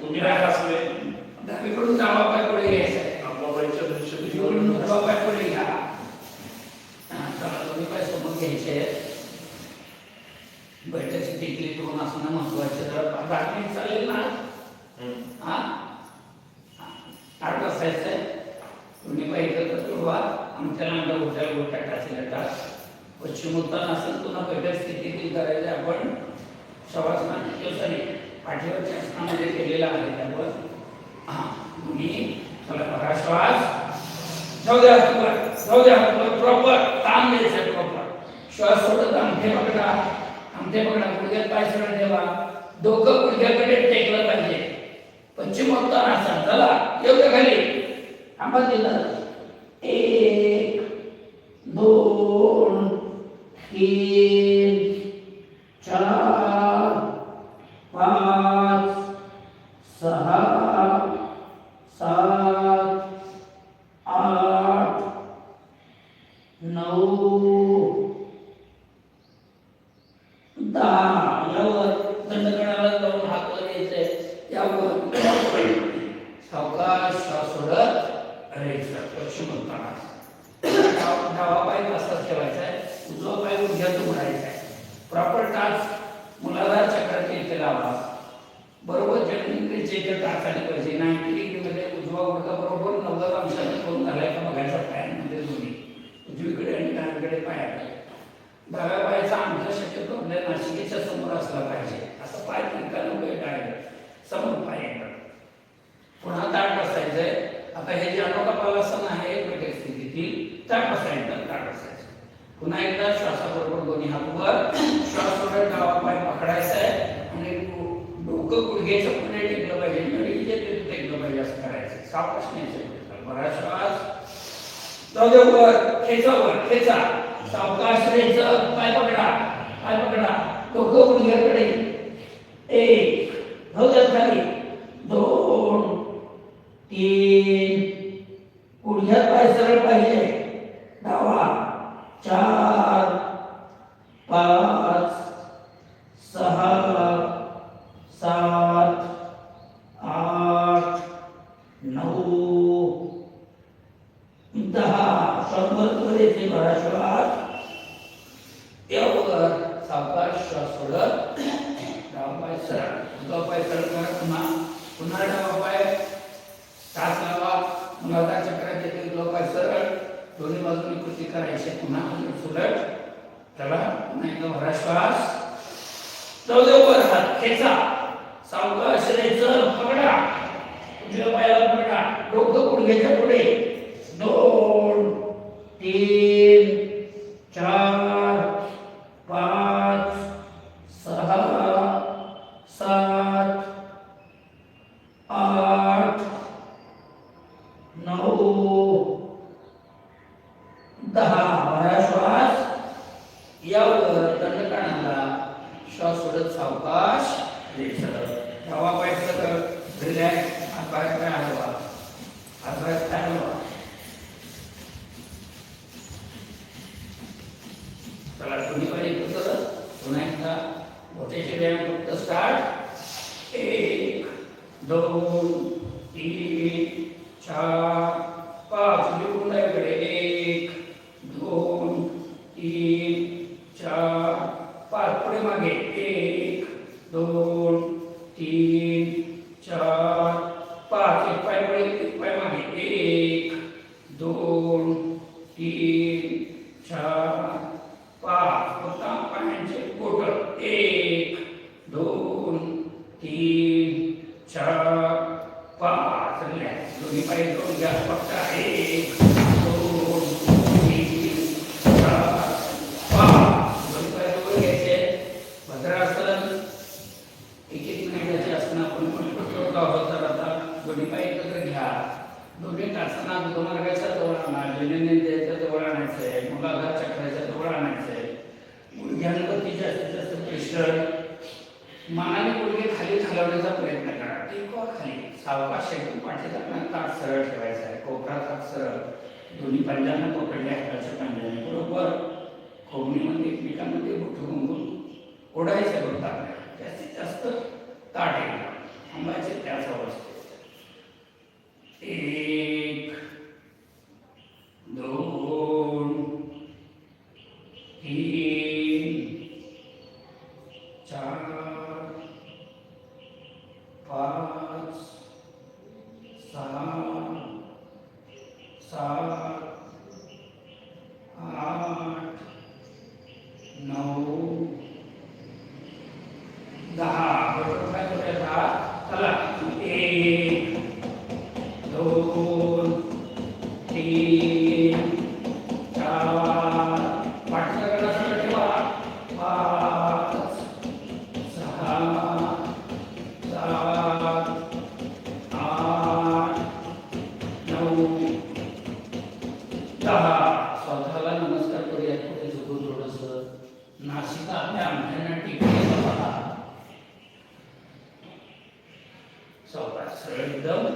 Speaker 1: तुम्ही नाही हसले.
Speaker 2: डावीकडून डावा पाय पुढे घ्यायचा.
Speaker 1: अंबाबाईच्या दृश्य
Speaker 2: इकडून उजवा पाय पुढे घ्या. दोन्ही पाय समोर घ्यायचे. बैठक टिकली करून असणं महत्वाचं. जर रात्री चालेल ना. ताट असायचंय. दोन्ही पाय एकत्र ठेवा. आमच्या नांदा उठ्या टाचीला टाच. पश्चिमोत्तान असेल पुन्हा बैठक स्थितीतील करायचे. आपण शवासनाने पाठीवरच्या आसनामध्ये केलेला आहे. त्यावर चला बघा. श्वास. जाऊ द्या प्रॉपर काम द्यायचं. प्रॉपर श्वास सोडत अंगठे पकडा. गुडघ्यात पाय सरळ ठेवा. डोकं गुडघ्याकडे टेकलं पाहिजे. पश्चिमोत्तानासन. चला योग्य खाली आंबा दिला. 1 2 3 4 5 6 7 8 9 10. यावर दंडकणाला जाऊन हात वर यायचंय. यावर सावकाश श्वास सोडत राहायचं. पश्चिमोत्तानासन. डावा पाय तसाच ठेवायचा आहे. उजवा पाय गुडघ्यातून उघडायचा आहे. प्रॉपर टाच मुलाधार चक्रात येथे लावा. बरोबर जमिनीकडे जे टाच आली पाहिजे. 90 डिग्रीमध्ये उजवा गुडघा बरोबर 90 अंशाने कोण घालाय का बघायचा पायांमध्ये दोन्ही. उजवीकडे आणि डावीकडे पायाकडे. डाव्या पायाचा अंगठा शक्यतो आपल्या नाशिकेच्या समोर असला पाहिजे. असं पाय तिरकानं वगैरे डायरेक्ट समोर पाय येतात. पुन्हा ताट बसायचंय. आता हे जे अनोखा आहे बैठक स्थितीतील ताट बसायचं. ताट बसायचं. पुन्हा एकदा श्वासाबरोबर दोन्ही हात वर. श्वास सोडत डावा पाय पकडायचा आहे आणि डोकं गुडघ्याच्या पुढे टेकलं पाहिजे. नळीच्या तिथे टेकलं पाहिजे. असं करायचं. सावकाश न्यायचं. बरा श्वास जाऊ दे वर. खेचा वर. खेचा. सावकाश रेचं. पाय पकडा. पाय पकडा. डोकं गुडघ्याकडे. 1 जाऊ खाली. 2 3 गुडघ्यात पाय सरळ पाहिजे. डावा. 4 5 6 7 8 9 10. श्वास येते. बरा श्वास. यावर सावकाश श्वास सोडत डावा पाय सरळ. उजवा पाय सरळ करा. पुन्हा डावा पाय टाच लावा. मुलाधार चक्रात येते. उजवा पाय सरळ. दोन्ही बाजूनी कृती करायची. पुन्हा सुलट. चला पुन्हा एकदा भरा श्वास. जाऊ दे वर. हात खेचा. सावकाश रेचं. पकडा. उजव्या पायाला पकडा. डोकं गुडघ्याच्या पुढे. 2 3 4 5 6 7 8 9 10. बरा श्वास. यावर दंडकाणाला श्वास सोडत सावकाश डावा पाय सरळ. रिलॅक्स. हात बाहेर पाय हलवा. हात बाहेर पाय हलवा. चला दोन्ही पाय एकत्र करत पुन्हा एकदा बोटाचे व्यायाम फक्त स्टार्ट. 1 2 3 4 5. उजवी गुंडाईकडे. 1 2 3 4 5. पुढे मागे. 1 2 3 4 5. एक पाय पुढे. एक पाय मागे. 1 2 3 4 5. फक्त पायांचे बोट. 1 2 3 4 5. दोन्ही पाय दोन घ्या. फक्त 1 2 3 4 5. दोन्ही पाय वर घ्यायचे. भद्रासन. एक मिनिटाचे असताना आपण करतो आहोत. तर आता दोन्ही पाय एकत्र घ्या. दोन्ही टाचना दोन मार्गाच्या जवळ आणा. जननेंद्रियाच्या जवळ आणायचं आहे. मुलाधार चक्राच्या जवळ आणायचं आहे. गुडघ्यांवरती जास्तीत जास्त प्रेशर. मानाने गुडघे खाली घालवण्याचा प्रयत्न करा. टेकवा खाली. सावकाश एकदम पाठीचा ताट सरळ ठेवायचा आहे. कोपरा ताट सरळ. दोन्ही पंजांना पकडले. हाताच्या पंजाने बरोबर खोबणीमध्ये एकमेकांमध्ये बोट गुंगून ओढायचं बरोबर. जास्तीत जास्त ताट येईल. थांबायचे त्याच अवस्थेत. 1 2 3 4 5 6 7 8 9 10. बरोबर काय करायचं. चला 1 2 3 4 पाठीचा गळा सरळ ठेवा. 5 6 नासिका आपल्या अंगठ्यानं टिकलेला बघा. सावकाश सरळ एकदम.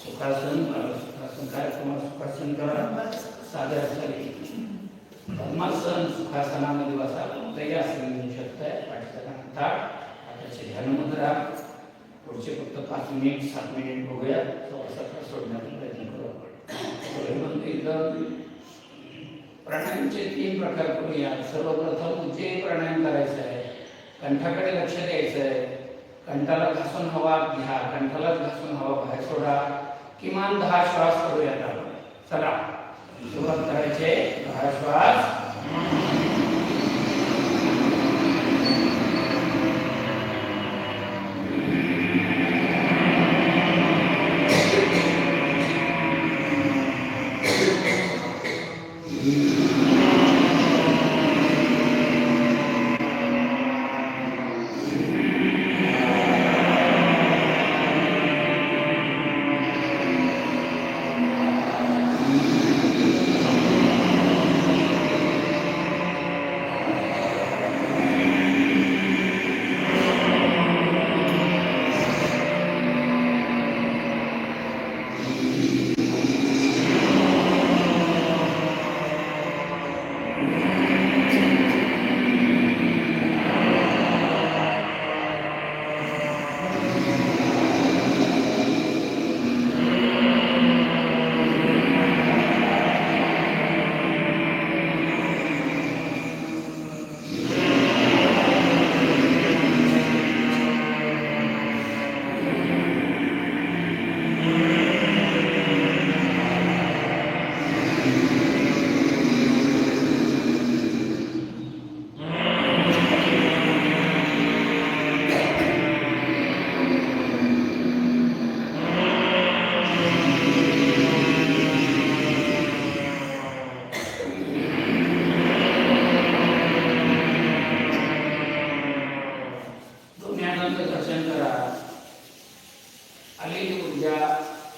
Speaker 2: सुखासन सुखासन काय तुम्हाला सुखासन करा. साध्या असली पद्मासन सुखासनामध्ये बसा. कोणतंही आसन घेऊ शकताय. पाठीचा ताट हाताची ध्यान मुद्रा. पुढचे फक्त 5 मिनिट 7 मिनिट बघूया. सवासाचा सोडण्याचा प्रयत्न करू आपण. एकदम प्राणायामचे 3 प्रकार करूया. सर्वप्रथम उज्जयी प्राणायाम करायचा आहे. कंठाकडे लक्ष द्यायचं आहे. कंठाला घासून हवा घ्या. कंठाला घासून हवा बाहेर सोडा. किमान 10 श्वास करूयात आपण. चला सुरुवात करायचे. 10 श्वास.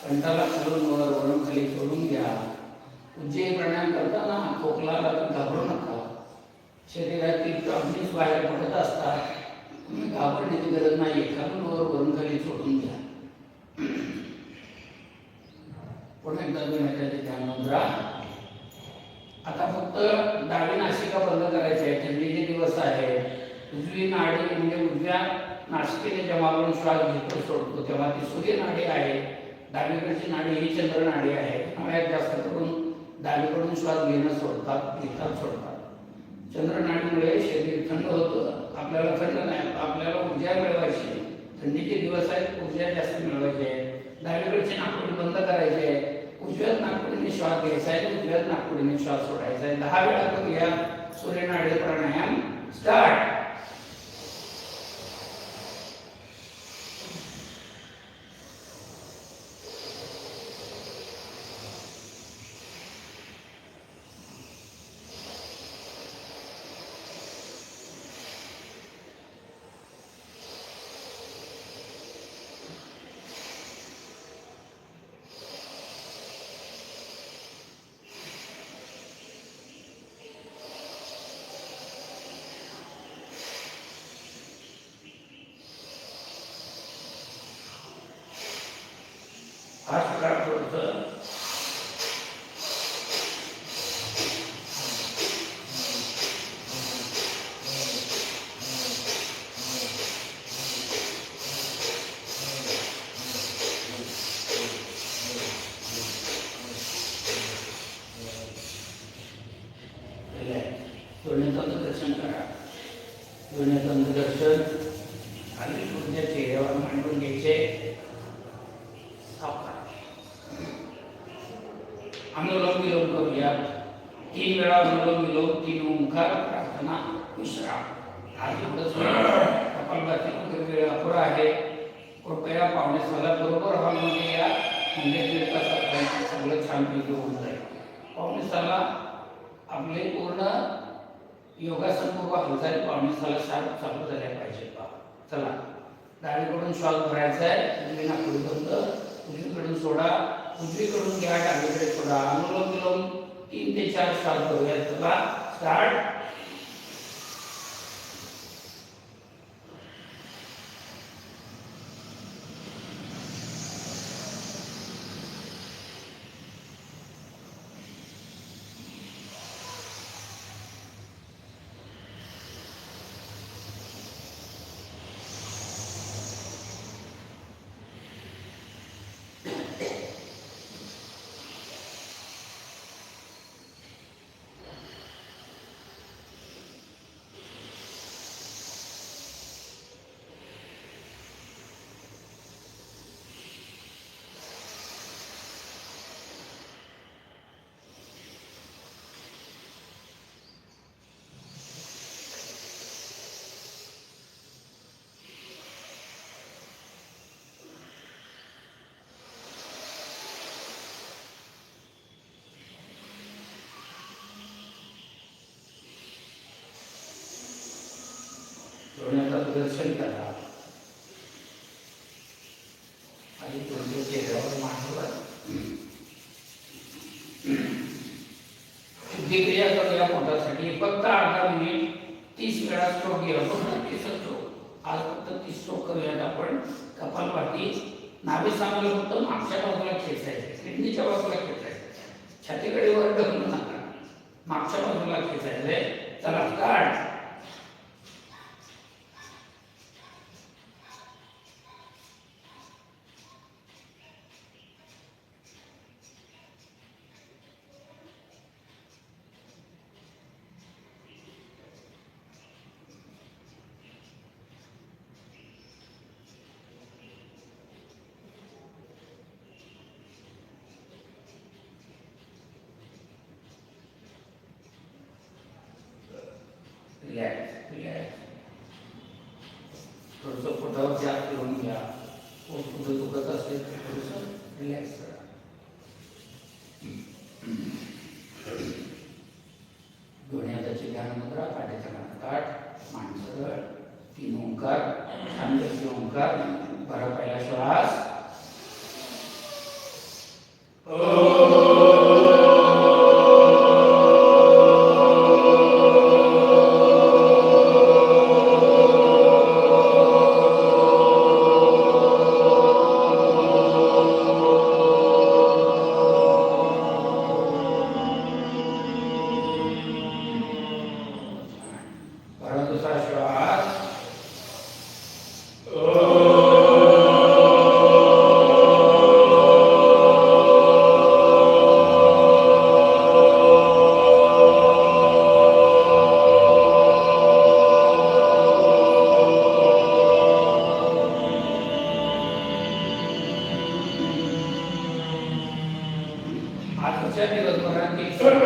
Speaker 2: कंठाला खालून वर वरून खाली सोडून घ्या. उज्जयी प्राणायाम करताना खोकला घाबरू नका. शरीरातील टॉक्सिन्स बाहेर पडत असतात. तुम्ही घाबरण्याची गरज नाही. खालून वर वरून खाली सोडून घ्या. पुन्हा एकदा घेण्याची ध्यान मुद्रा. आता फक्त डावी नासिका बंद करायची आहे. थंडीचे दिवस आहे. उजवी नाडी म्हणजे उजव्या नासिकेने जेव्हा आपण श्वास घेतो सोडतो तेव्हा ती सूर्य नाडी आहे. डावीकडची नाडी ही चंद्र नाडी आहे. त्यामुळे जास्त करून डावीकडून श्वास घेणं सोडतात, घेतात, सोडतात. चंद्र नाडीमुळे शरीर थंड होतं. आपल्याला थंड नाही, आपल्याला ऊर्जा मिळवायची. थंडीचे दिवस आहेत, ऊर्जा जास्त मिळवायची आहे. डावीकडची नाकपुडी बंद करायची आहे. उजव्यात नाकपुडीने श्वास घ्यायचा आहे. उजव्यात नाकपुडीने श्वास सोडायचा आहे. 10 वेळा करूया. सूर्य नाडी प्राणायाम स्टार्ट. हात करा थोडंसं. दोन्हीचं दर्शन करा. दोन्हीचं दर्शन खाली तुमच्या चेहऱ्यावर मांडून घ्यायचे. अनुलोम विलोम करूया. 3 वेळा अनुलोम विलोम, 3 ओंकार प्रार्थना विश्राम. आज एवढंच कपालभाती वगैरे वेळ अपुरा आहे. कृपया पावणे 6 बरोबर हॉलमध्ये या. म्हणजे 1.5 तासात सगळं छानपैकी होऊन जाईल. पावणे 6 आपले पूर्ण योगासन पूर्व हालचाली पावणे 6 शार्प चालू झाल्या पाहिजेत. चला डावीकडून श्वास भरायचा आहे. उजवी नाकपुडी बंद. उजवीकडून सोडा. उजवीकडून घ्या. डावीकडे सोडा. अनुलोम विलोम 3 ते 4 श्वास भरूया. चला स्टार्ट. डोळ्याचं दर्शन करा आणि तुमच्या चेहऱ्यावर मांडवा. शुद्धिक्रिया करूया पोटासाठी. फक्त अर्धा मिनिट 30 वेळा स्ट्रोक घ्या. फक्त 30 स्ट्रोक. आज फक्त 30 स्ट्रोक करूयात आपण. कपालभाती. नाभी सांगोला फक्त मागच्या बाजूला खेचायचं, किडनीच्या बाजूला खेचायचं, छातीकडे वर ढकलू नका, मागच्या बाजूला खेचायचंय. चला स्टार्ट. Relax relax. थोडंसं पोटावर जास्त घेऊन घ्या. पोट कुठं दुखत असेल तर थोडंसं रिलॅक्स करा. दोन्ही हाताची ध्यान मुद्रा. पाठीचा काठ, मान सरळ. 3 ओंकार. शांत ओंकार. बरा पहिला श्वास. दूसरा श्वास. आजच्या दिवसभरातील श्वास.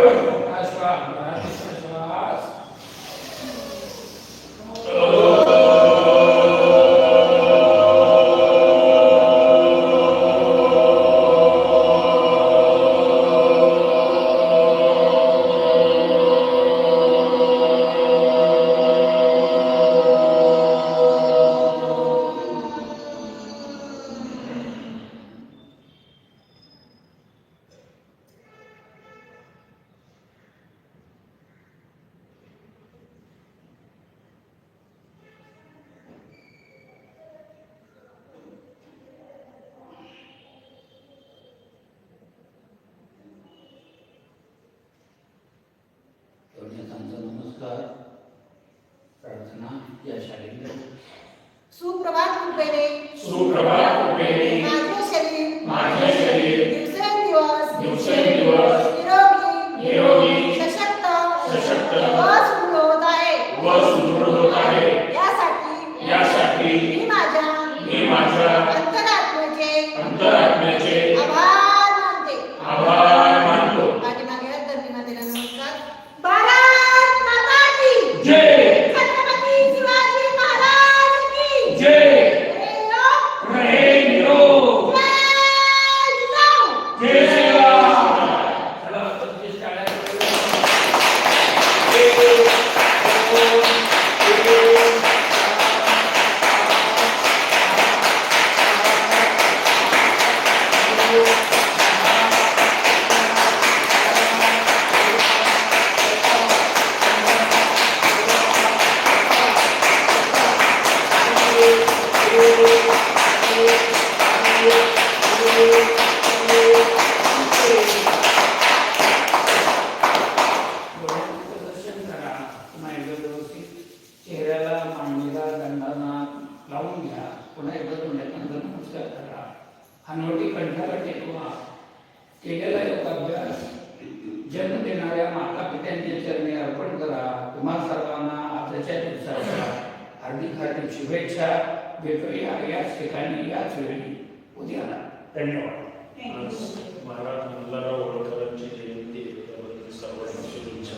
Speaker 2: नमस्कार. प्रार्थना या शाळेत.
Speaker 3: सुप्रभात कृपेने,
Speaker 1: सुप्रभात कृपेने
Speaker 3: माझे शरीर दिवसेंदिवस
Speaker 1: निरोगी,
Speaker 3: सशक्त
Speaker 1: सशक्त
Speaker 3: सुदृढ होत आहे. यासाठी मी माझ्या अंतरात्म्याचे आभार मानतो. पाठीमागे धरणी मातेला नमस्कार. भारत माता की
Speaker 1: जय.
Speaker 3: छत्रपती शिवाजी महाराज की
Speaker 1: जय.
Speaker 3: जय हो.
Speaker 1: जय
Speaker 3: जिजाऊ.
Speaker 1: जय श्रीराम.
Speaker 2: चला 25 टाळ्या. हनवटी कंठाला टेकवा, केलेला योगाभ्यास जन्म देणाऱ्या माता पित्यांच्या चरणी अर्पण करा. तुम्हा सर्वांना आजच्या दिवसाच्या हार्दिक हार्दिक शुभेच्छा. भेटूया याच ठिकाणी याच वेळी उद्याला. धन्यवाद.
Speaker 1: आज महाराज मल्हारराव होळकरांची जयंती आहे, त्याबद्दल सर्वांना शुभेच्छा.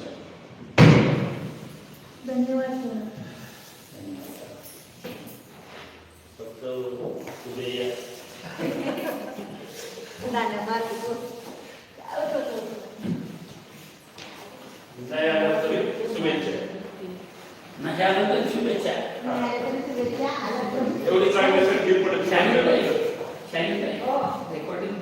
Speaker 3: धन्यवाद सर.
Speaker 1: फक्त पुढे या.
Speaker 3: धन्यवाद.
Speaker 1: नाही आला तरी शुभेच्छा.
Speaker 2: नाही आलं तर शुभेच्छा.
Speaker 1: एवढी चांगल्यासाठी पडत
Speaker 2: रेकॉर्डिंग